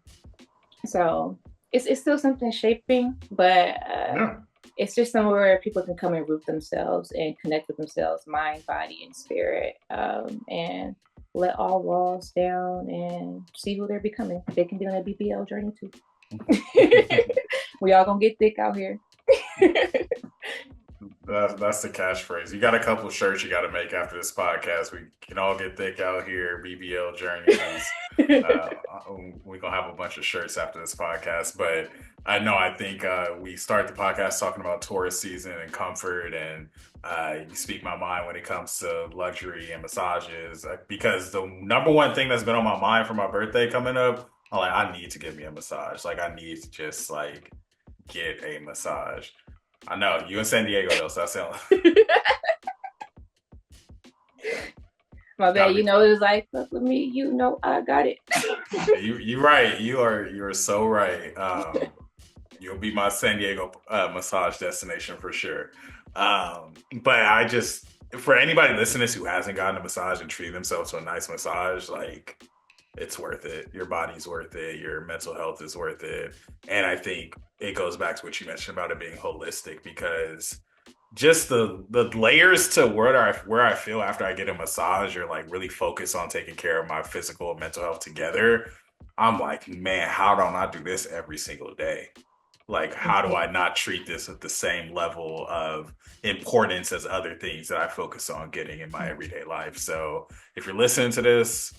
so it's still something shaping, but Yeah. it's just somewhere where people can come and root themselves and connect with themselves, mind, body, and spirit, and let all walls down and see who they're becoming. They can be on a BBL journey too. We all gonna get thick out here. That's the catchphrase. You got a couple shirts you got to make after this podcast. We can all get thick out here. BBL journeys. Uh, we're gonna have a bunch of shirts after this podcast. But I know I think we start the podcast talking about tourist season and comfort, and you speak my mind when it comes to luxury and massages. Because the number one thing that's been on my mind for my birthday coming up, I'm like, I need to get me a massage. Like, I need to just like get a massage. I know you in San Diego though, so that sounds My gotta bad, be it was like, fuck with me, I got it. you right. You're so right. You'll be my San Diego massage destination for sure. But I just for anybody listening who hasn't gotten a massage and treated themselves to a nice massage, like it's worth it. Your body's worth it. Your mental health is worth it. And I think it goes back to what you mentioned about it being holistic, because just the layers to where I feel after I get a massage, or like really focus on taking care of my physical and mental health together. I'm like, man, how don't I do this every single day? Like, how do Mhm. I not treat this with the same level of importance as other things that I focus on getting in my everyday life? So, if you're listening to this,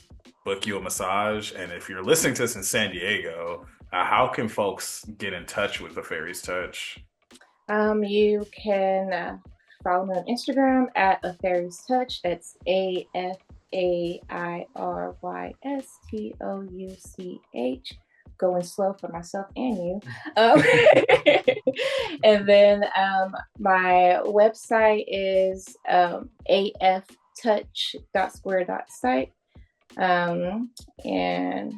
book you a massage. And if you're listening to this in San Diego, how can folks get in touch with the Fairies Touch? You can follow me on Instagram at A Fairy's Touch. That's AFAIRYSTOUCH. Going slow for myself and you. Um, and then my website is aftouch.square.site. And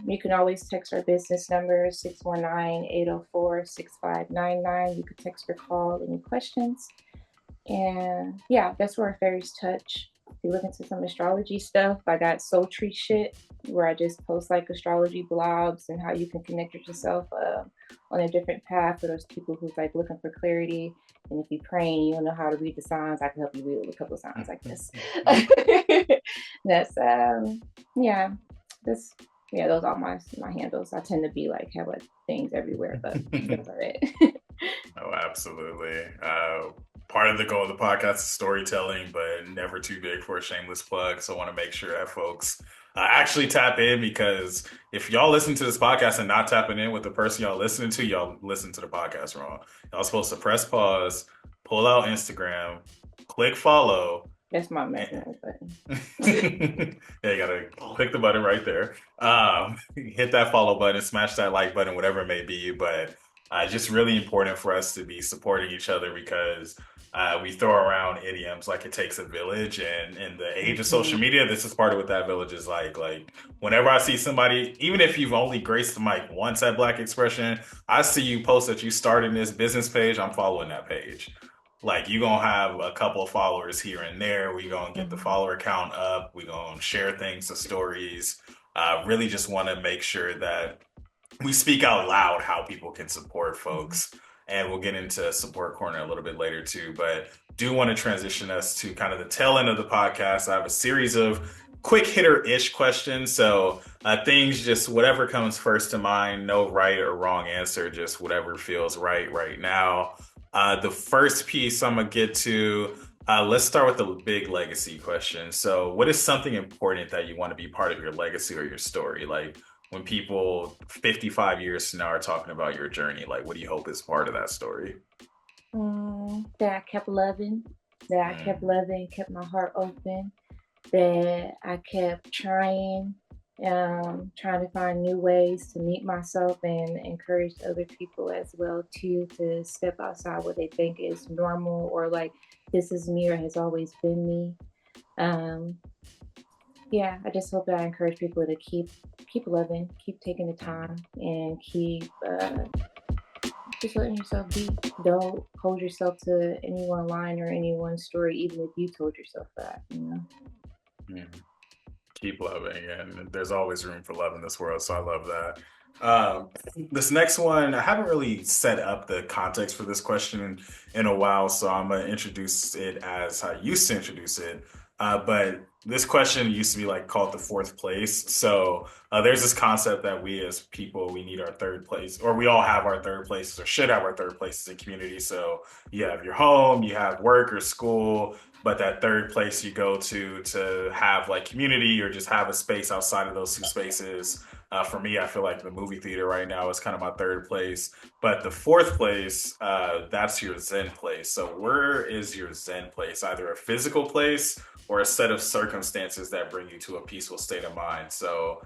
you can always text our business number 619-804-6599. You could text or call any questions. And yeah, that's where Fairies Touch. If you look into some astrology stuff, I got SoulTree shit where I just post like astrology blogs and how you can connect yourself on a different path for those people who's like looking for clarity. And if you're praying, you don't know how to read the signs, I can help you read a couple of signs like this. That's yeah, this yeah, those are my handles. I tend to be like have like things everywhere, but those are it. Oh, absolutely. Part of the goal of the podcast is storytelling, but never too big for a shameless plug. So I want to make sure that folks actually tap in, because if y'all listen to this podcast and not tapping in with the person y'all listening to, y'all listen to the podcast wrong. Y'all supposed to press pause, pull out Instagram, click follow. That's my mechanism button. Yeah, you gotta click the button right there. Hit that follow button, smash that like button, whatever it may be. But just really important for us to be supporting each other, because we throw around idioms like it takes a village, and in the age of social Mm-hmm. media, this is part of what that village is like. Like, whenever I see somebody, even if you've only graced the mic once at Black Expression, I see you post that you started this business page, I'm following that page. Like, you gonna have a couple of followers here and there. We gonna get the Mm-hmm. follower count up. We gonna share things, the stories. Really just want to make sure that we speak out loud how people can support Mm-hmm. folks. And we'll get into support corner a little bit later too. But do want to transition us to kind of the tail end of the podcast. I have a series of quick hitter-ish questions. So things, just whatever comes first to mind, no right or wrong answer, just whatever feels right now. The first piece I'm gonna get to, let's start with the big legacy question. So what is something important that you want to be part of your legacy or your story? Like, when people 55 years from now are talking about your journey, like, what do you hope is part of that story? That I kept loving, Mm. kept my heart open, that I kept trying to find new ways to meet myself and encourage other people as well too to step outside what they think is normal or like this is me or has always been me. Um, yeah, I just hope that I encourage people to keep loving, keep taking the time, and keep just letting yourself be. Don't hold yourself to any one line or any one story, even if you told yourself that, you know? Mm. Keep loving, and there's always room for love in this world. So I love that. This next one, I haven't really set up the context for this question in a while, so I'm gonna introduce it as I used to introduce it. But this question used to be like called the fourth place. So there's this concept that we as people, we need our third place, or we all have our third places, or should have our third places in community. So you have your home, you have work or school, but that third place you go to have like community or just have a space outside of those two spaces. For me, I feel like the movie theater right now is kind of my third place, but the fourth place, that's your zen place. So where is your zen place? Either a physical place or a set of circumstances that bring you to a peaceful state of mind. So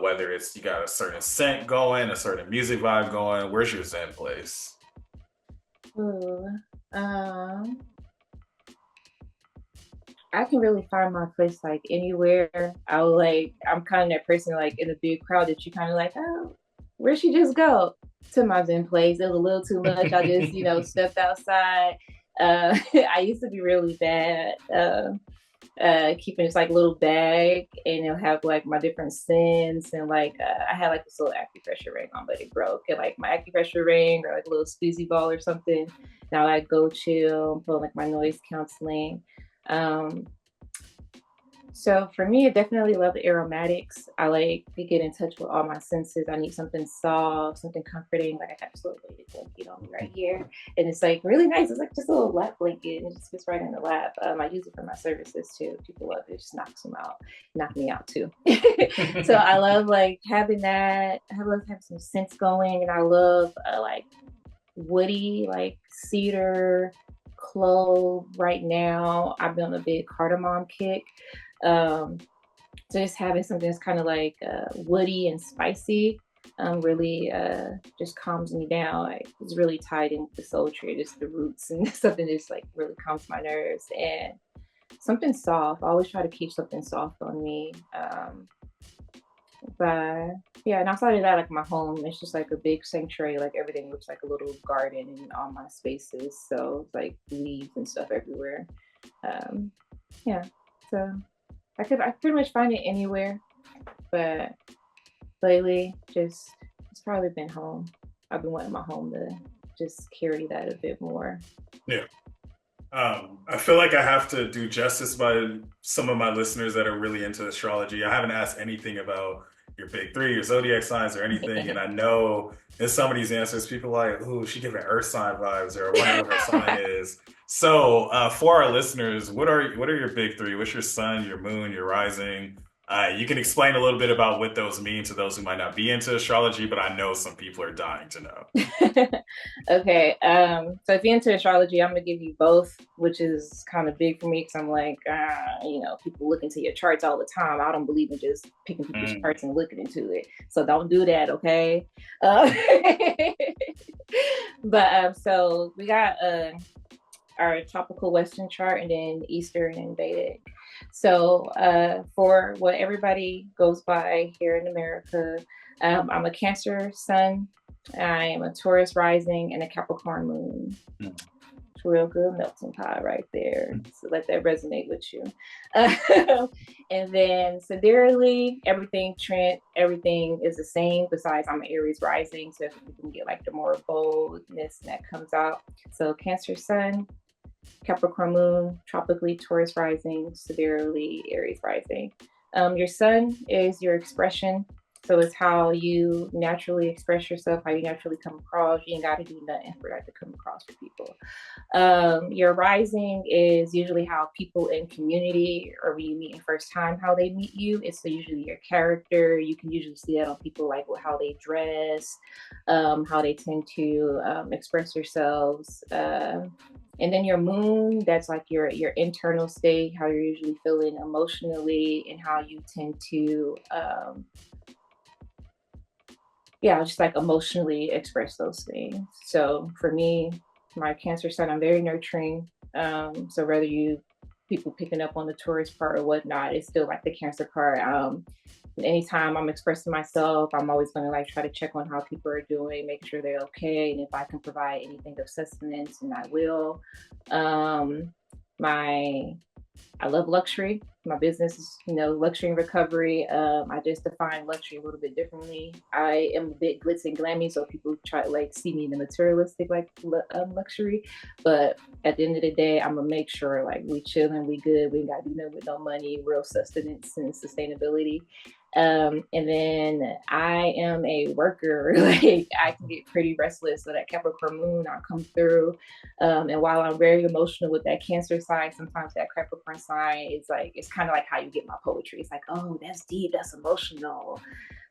whether it's you got a certain scent going, a certain music vibe going, where's your zen place? Ooh, um, I can really find my place like anywhere. I'm kind of that person like in a big crowd that you kind of like, oh, where'd she just go? To my zen place. It was a little too much. I just, stepped outside. I used to be really bad. Keeping this like little bag and it'll have like my different scents and like I had like this little acupressure ring on, but it broke. And like my acupressure ring or like a little squeezy ball or something. Now I go chill, put like my noise counseling. Um, So for me, I definitely love the aromatics. I like to get in touch with all my senses. I need something soft, something comforting. Like I got this little weighted blanket on me right here, and it's like really nice. It's like just a little lap blanket, and it just fits right in the lap. I use it for my services too. People love it. It just knocks them out, knock me out too. So I love like having that. I love having some scents going, and I love like woody, like cedar, clove. Right now, I've been on a big cardamom kick. Um, so just having something that's kind of like woody and spicy really just calms me down. Like, it's really tied into the SoulTree, just the roots and something that's like really calms my nerves. And something soft. I always try to keep something soft on me. But yeah, and outside of that, like my home, it's just like a big sanctuary. Like everything looks like a little garden in all my spaces. So it's like leaves and stuff everywhere. Um, yeah, so I pretty much find it anywhere. But lately, just it's probably been home. I've been wanting my home to just carry that a bit more. Yeah. I feel like I have to do justice by some of my listeners that are really into astrology. I haven't asked anything about your big three, your zodiac signs, or anything. And I know in some of these answers, people are like, "Ooh, she giving Earth sign vibes," or "I wonder what her sign is." So, for our listeners, what are your big three? What's your sun, your moon, your rising? You can explain a little bit about what those mean to those who might not be into astrology, but I know some people are dying to know. Okay. So if you're into astrology, I'm gonna give you both, which is kind of big for me because I'm like, people look into your charts all the time. I don't believe in just picking people's Mm. charts and looking into it. So don't do that, okay? Uh, but so we got our tropical Western chart and then Eastern and Vedic. So for what everybody goes by here in America, I'm a Cancer sun, I am a Taurus rising, and a Capricorn moon. Mm. It's real good melting pot right there. So let that resonate with you. And then severely, everything is the same. Besides, I'm an Aries rising, so you can get like the more boldness that comes out. So Cancer sun, Capricorn moon, tropically Taurus rising, severely Aries rising. Your sun is your expression. So it's how you naturally express yourself, how you naturally come across. You ain't got to do nothing for that to come across for people. Your rising is usually how people in community or when you meet in first time, how they meet you. It's usually your character. You can usually see that on people like how they dress, how they tend to express themselves. And then your moon, that's like your internal state, how you're usually feeling emotionally, and how you tend to just like emotionally express those things. So for me, my Cancer sun, I'm very nurturing. So whether you people picking up on the tourist part or whatnot, it's still like the Cancer part. Anytime I'm expressing myself, I'm always going to like try to check on how people are doing, make sure they're okay, and if I can provide anything of sustenance, and I will. My I love luxury. My business is, luxury and recovery. I just define luxury a little bit differently. I am a bit glitz and glammy, so people try to like see me in the materialistic like luxury. But at the end of the day, I'm gonna make sure like we chilling, we good. We ain't got to do nothing with no money, real sustenance and sustainability. And then I am a worker. Like I can get pretty restless. So that Capricorn moon, I'll come through. And while I'm very emotional with that Cancer sign, sometimes that Capricorn sign is like, it's kind of like how you get my poetry. It's like, oh, that's deep, that's emotional.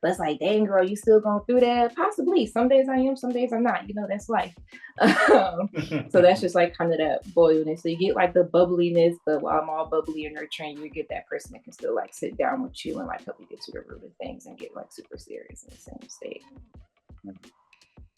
But it's like, dang, girl, you still going through that? Possibly. Some days I am, some days I'm not. That's life. So that's just like kind of that boiliness. So you get like the bubbliness, but while I'm all bubbly and nurturing, you get that person that can still like sit down with you and like help you get to the root of things and get like super serious in the same state.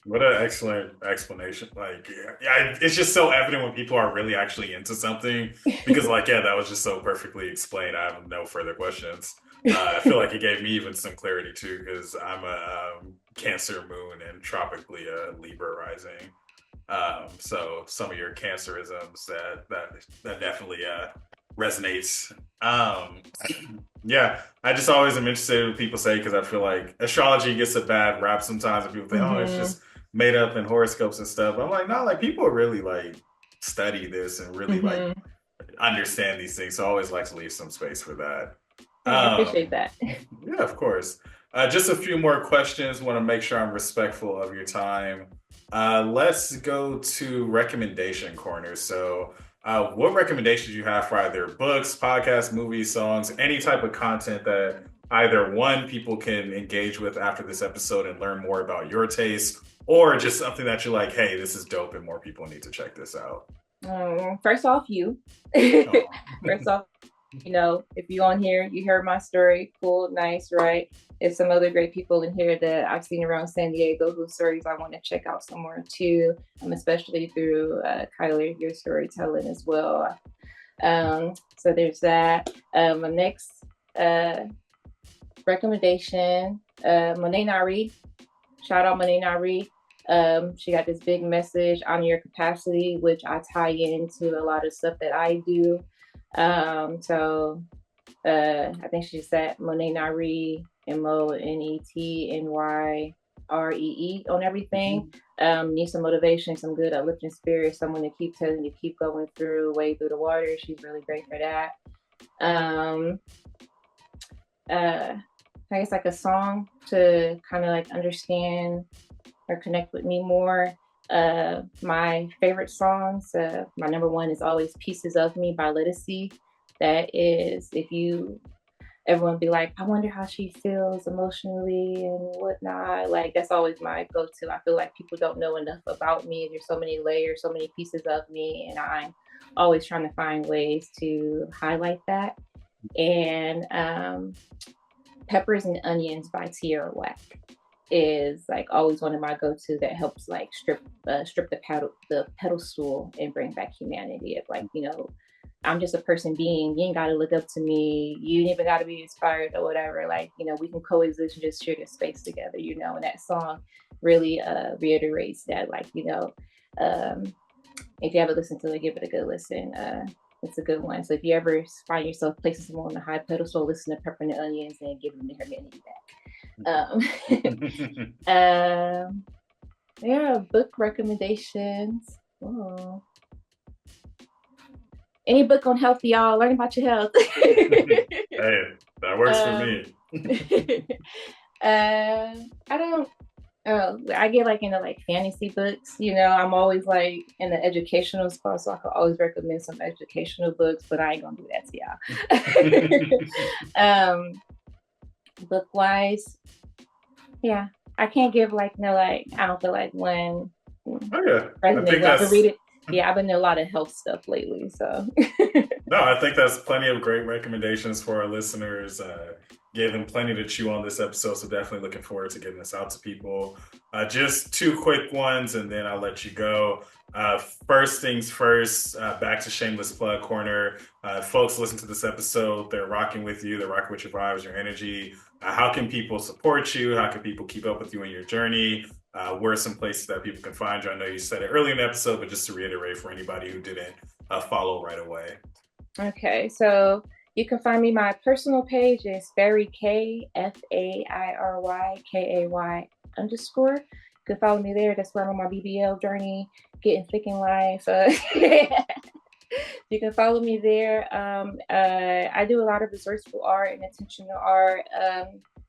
What an excellent explanation. Like, yeah, it's just so evident when people are really actually into something because, like, yeah, that was just so perfectly explained. I have no further questions. I feel like it gave me even some clarity too because I'm a Cancer moon and tropically a Libra rising. So some of your Cancerisms that definitely resonates. Yeah, I just always am interested in what people say because I feel like astrology gets a bad rap sometimes, and people think, "Oh, it's Mm-hmm. just made up in horoscopes and stuff." I'm like, no, like people really like study this and really like Mm-hmm. understand these things. So I always like to leave some space for that. Hey, I appreciate that. Yeah, of course. Just a few more questions. Want to make sure I'm respectful of your time. Let's go to recommendation corner. So, what recommendations you have for either books, podcasts, movies, songs, any type of content that either one people can engage with after this episode and learn more about your taste, or just something that you're like, hey, this is dope and more people need to check this out. First off, you. Oh. First off, if you on here, you heard my story, cool, nice, right? There's some other great people in here that I've seen around San Diego whose stories I want to check out some more too, especially through Kyler, your storytelling as well. So there's that. My next recommendation, Monet Nari. Shout out Monet Nari. She got this big message on your capacity, which I tie into a lot of stuff that I do. So I think she said Monet Nari, MONETNYREE on everything. Need some motivation, some good uplifting spirit, someone to keep telling you to keep going through, way through the water. She's really great for that. I guess like a song to kind of like understand or connect with me more. My favorite songs, my number one is always Pieces of Me by Literacy. That is, if you, everyone be like, I wonder how she feels emotionally and whatnot. Like, that's always my go to. I feel like people don't know enough about me. There's so many layers, so many pieces of me, and I'm always trying to find ways to highlight that. And Peppers and Onions by Tierra Whack is like always one of my go-to that helps like strip the pedestal and bring back humanity of like, I'm just a person being, you ain't got to look up to me, you ain't even got to be inspired or whatever, like, we can coexist and just share this space together, and that song really reiterates that, like, if you ever listen to it, give it a good listen. It's a good one. So if you ever find yourself placing someone on a high pedestal, listen to Pepper and Onions and give them their humanity back. Yeah, book recommendations. Oh. Any book on health, y'all. Learn about your health. Hey, that works for me. I don't. Oh, I get like into like fantasy books. I'm always like in the educational spot, so I could always recommend some educational books, but I ain't gonna do that to y'all. Book wise, yeah, I can't give like no like I don't feel like one. Okay, I think that's read it. Yeah, I've been doing a lot of health stuff lately, so. No, I think that's plenty of great recommendations for our listeners. Gave them plenty to chew on this episode, so definitely looking forward to getting this out to people. Just two quick ones, and then I'll let you go. First things first, back to shameless plug corner. Folks listen to this episode, they're rocking with you, they're rocking with your vibes, your energy. How can people support you? How can people keep up with you in your journey? Where are some places that people can find you? I know you said it earlier in the episode, but just to reiterate for anybody who didn't follow right away. Okay, so you can find me. My personal page is Fairy K, FAIRY KAY_. You can follow me there. That's where I'm on my BBL journey, getting thick in life. You can follow me there. I do a lot of resourceful art and intentional art.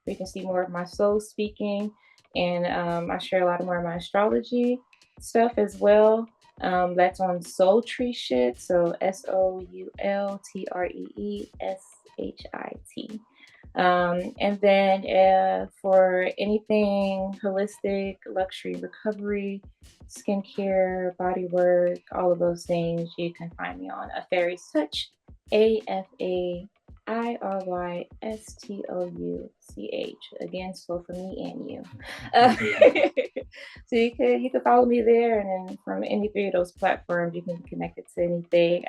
You can see more of my soul speaking, and I share a lot more of my astrology stuff as well. That's on SoulTree shit. So SoulTreeshit. And then for anything holistic, luxury recovery, skincare, body work, all of those things, you can find me on A Fairy's Touch, AFAIRYSTOUCH. Again, slow for me and you. So you can follow me there, and then from any three of those platforms, you can be connected to anything.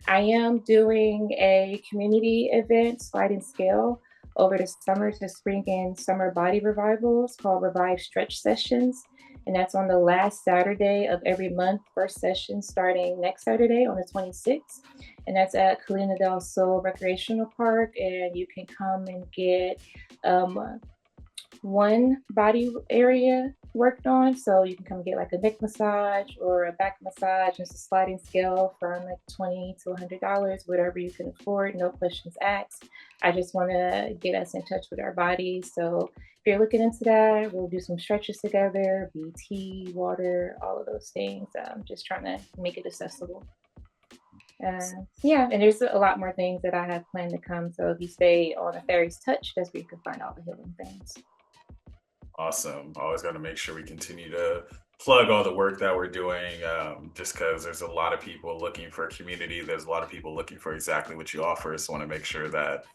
I am doing a community event, Slide and Scale, over the summer to spring and summer body revivals called Revive Stretch Sessions. And that's on the last Saturday of every month. First session starting next Saturday on the 26th. And that's at Colina del Sol Recreational Park. And you can come and get one body area worked on. So you can come get like a neck massage or a back massage. It's a sliding scale from like $20 to $100, whatever you can afford, no questions asked. I just want to get us in touch with our bodies. So if you're looking into that, we'll do some stretches together, BT, water, all of those things. Just trying to make it accessible. Yeah, and there's a lot more things that I have planned to come. So if you stay on a fairy's touch, that's where you can find all the healing things. Awesome. Always got to make sure we continue to plug all the work that we're doing, just because there's a lot of people looking for a community. There's a lot of people looking for exactly what you offer. So I want to make sure that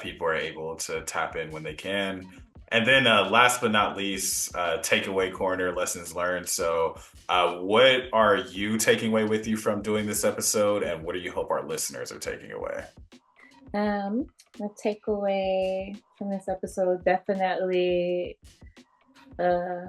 people are able to tap in when they can. And then last but not least, takeaway corner, lessons learned. So what are you taking away with you from doing this episode? And what do you hope our listeners are taking away? The takeaway from this episode, definitely I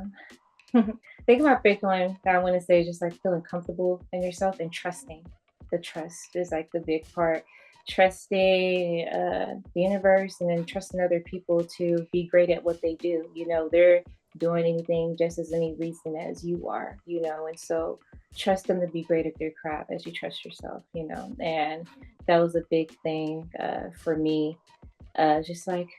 think my big one that I want to say is just like feeling comfortable in yourself and trusting. The trust is like the big part. Trusting the universe and then trusting other people to be great at what they do. You know, they're doing anything just as any reason as you are, you know, and so trust them to be great at their craft as you trust yourself, you know, and that was a big thing for me. Just like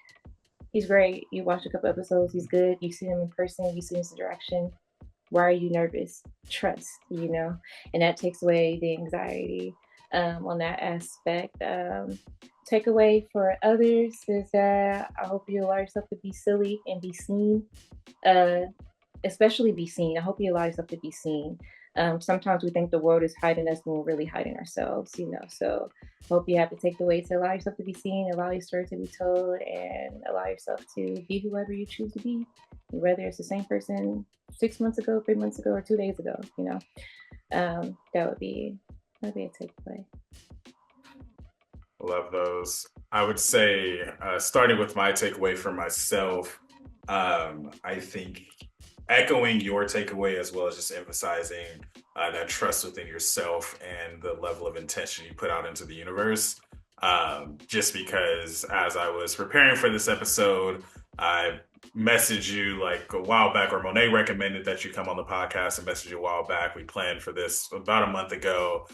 he's great. You watch a couple episodes, he's good. You see him in person, you see his direction. Why are you nervous? Trust, you know, and that takes away the anxiety on that aspect. Takeaway for others is that I hope you allow yourself to be silly and be seen, uh, especially be seen. I hope you allow yourself to be seen. Sometimes we think the world is hiding us when we're really hiding ourselves, you know. So hope you have to take the way to allow yourself to be seen, allow your story to be told, and allow yourself to be whoever you choose to be, whether it's the same person 6 months ago, 3 months ago, or 2 days ago, you know. That would be a takeaway. Love those. I would say, starting with my takeaway for myself, I think echoing your takeaway as well as just emphasizing that trust within yourself and the level of intention you put out into the universe. Just because as I was preparing for this episode, I messaged you like a while back, or Monet recommended that you come on the podcast and messaged you a while back. We planned for this about a month ago.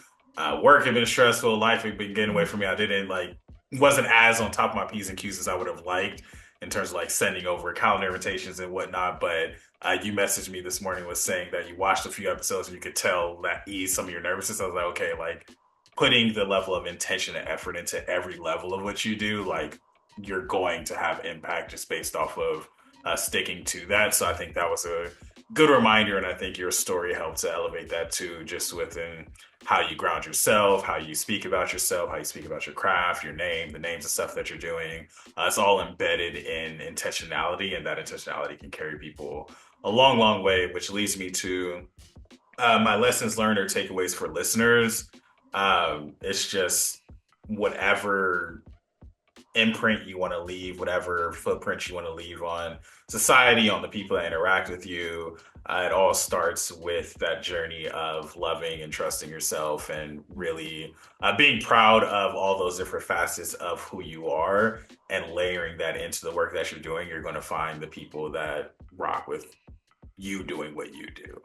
Work had been stressful, life had been getting away from me. I didn't like wasn't as on top of my P's and Q's as I would have liked in terms of like sending over calendar invitations and whatnot. But you messaged me this morning was saying that you watched a few episodes and you could tell that eased some of your nervousness. I was like, okay, like putting the level of intention and effort into every level of what you do, like you're going to have impact just based off of sticking to that. So I think that was a good reminder, and I think your story helped to elevate that too, just within how you ground yourself, how you speak about yourself, how you speak about your craft, your name, the names of stuff that you're doing. It's all embedded in intentionality, and that intentionality can carry people a long, long way, which leads me to my lessons learned or takeaways for listeners. It's just whatever imprint you want to leave, whatever footprint you want to leave on society, on the people that interact with you. It all starts with that journey of loving and trusting yourself and really being proud of all those different facets of who you are and layering that into the work that you're doing. You're going to find the people that rock with you doing what you do.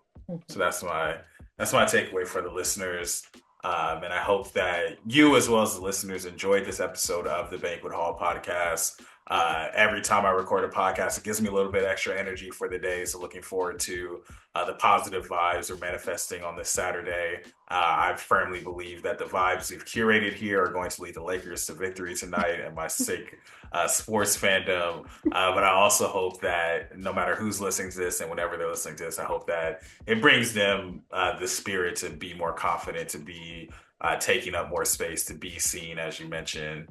So that's my takeaway for the listeners. And I hope that you, as well as the listeners, enjoyed this episode of the Banquet Hall podcast. Every time I record a podcast, it gives me a little bit extra energy for the day. So looking forward to the positive vibes we're manifesting on this Saturday. I firmly believe that the vibes we've curated here are going to lead the Lakers to victory tonight and my sick sports fandom. But I also hope that no matter who's listening to this and whenever they're listening to this, I hope that it brings them the spirit to be more confident, to be taking up more space, to be seen, as you mentioned.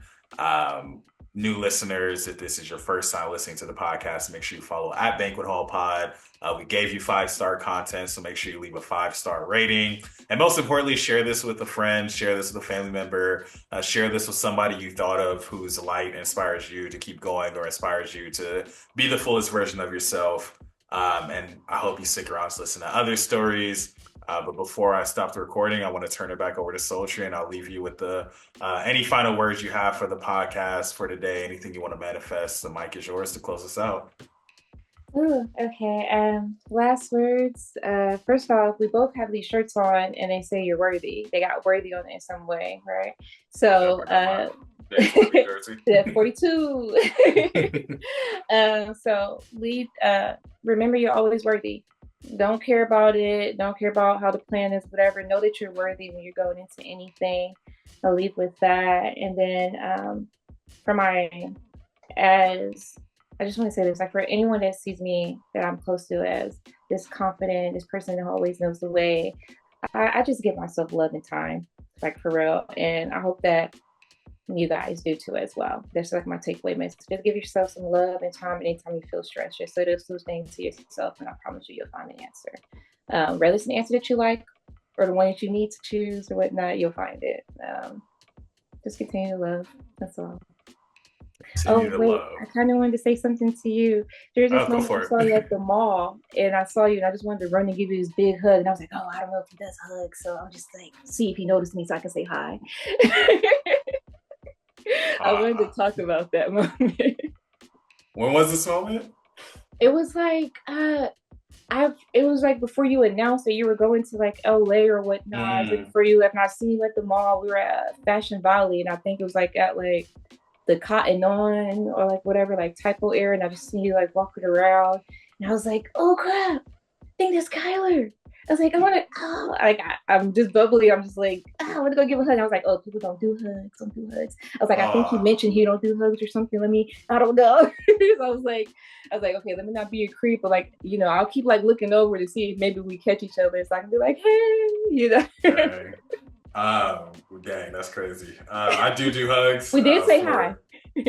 New listeners, if this is your first time listening to the podcast, make sure you follow at Banquet Hall Pod. We gave you 5-star content, so make sure you leave a 5-star rating. And most importantly, share this with a friend, share this with a family member, share this with somebody you thought of whose light inspires you to keep going or inspires you to be the fullest version of yourself. And I hope you stick around to listen to other stories. But before I stop the recording, I want to turn it back over to SoulTree, and I'll leave you with the any final words you have for the podcast for today, anything you want to manifest. The mic is yours to close us out. Ooh, okay. Last words. First off, we both have these shirts on and they say you're worthy. They got worthy on it in some way, right? So Definitely got my day 40 jersey. the 42. So lead remember you're always worthy. Don't care about it, don't care about how the plan is, whatever. Know that you're worthy when you're going into anything. I'll leave with that. And then for my as I just want to say this, like for anyone that sees me that I'm close to as this confident, this person who always knows the way, I just give myself love and time, like for real. And I hope that you guys do too as well. That's like my takeaway message. Just give yourself some love and time anytime you feel stressed. Just say those two things to yourself, and I promise you'll find an answer. Whether it's an answer that you like or the one that you need to choose or whatnot, you'll find it. Just continue to love. That's all. Continue Oh, to wait, love. I kind of wanted to say something to you. There's this Oh, go moment I for saw you it. at the mall, and I saw you, and I just wanted to run and give you this big hug. And I was like, oh, I don't know if he does hugs, so I'll just like see if he noticed me so I can say hi. I wanted to Uh, talk about that moment. when was this moment? It was like it was like before you announced that you were going to like LA or whatnot. It was like Mm, before you left, and I seen you at the mall. We were at Fashion Valley, and I think it was like at like the Cotton On or like whatever, like typo era, and I just seen you like walking around, and I was like, oh crap, I think that's Kyler. I was like, I want to, oh, like I'm just bubbly. I'm just like, I want to go give a hug. I was like, oh, people don't do hugs, don't do hugs. I was like, I think he uh, mentioned he don't do hugs or something. Let me, I don't know. So I was like, okay, let me not be a creep, but like, I'll keep like looking over to see if maybe we catch each other, so I can be like, hey, dang. Dang, that's crazy. I do hugs we did say hi. for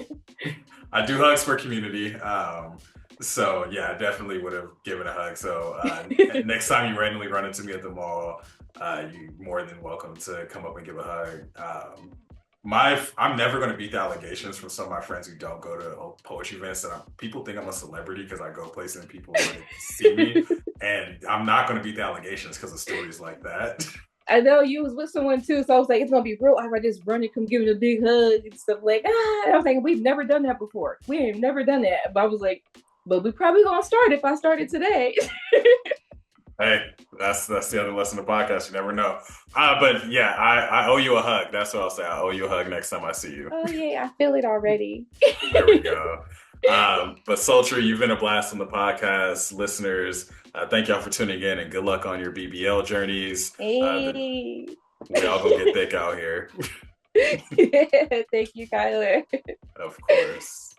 I do hugs for community. So yeah, I definitely would have given a hug. So next time you randomly run into me at the mall, you're more than welcome to come up and give a hug. I'm never going to beat the allegations from some of my friends who don't go to poetry events. And people think I'm a celebrity because I go places and people want to see me, and I'm not going to beat the allegations because of stories like that. I know you was with someone too, so I was like, it's gonna be real. I just run and come give it a big hug and stuff like ah. And I was like, we've never done that before. We ain't never done that. But I was like, but we probably gonna start if I started today. Hey, that's the other lesson of the podcast. You never know. But yeah, I owe you a hug. That's what I'll say. I owe you a hug next time I see you. Oh yeah, I feel it already. There we go. But SoulTree, you've been a blast on the podcast. Listeners, thank y'all for tuning in and good luck on your BBL journeys. Hey. We all gonna get thick out here. Thank you, Kyler. Of course.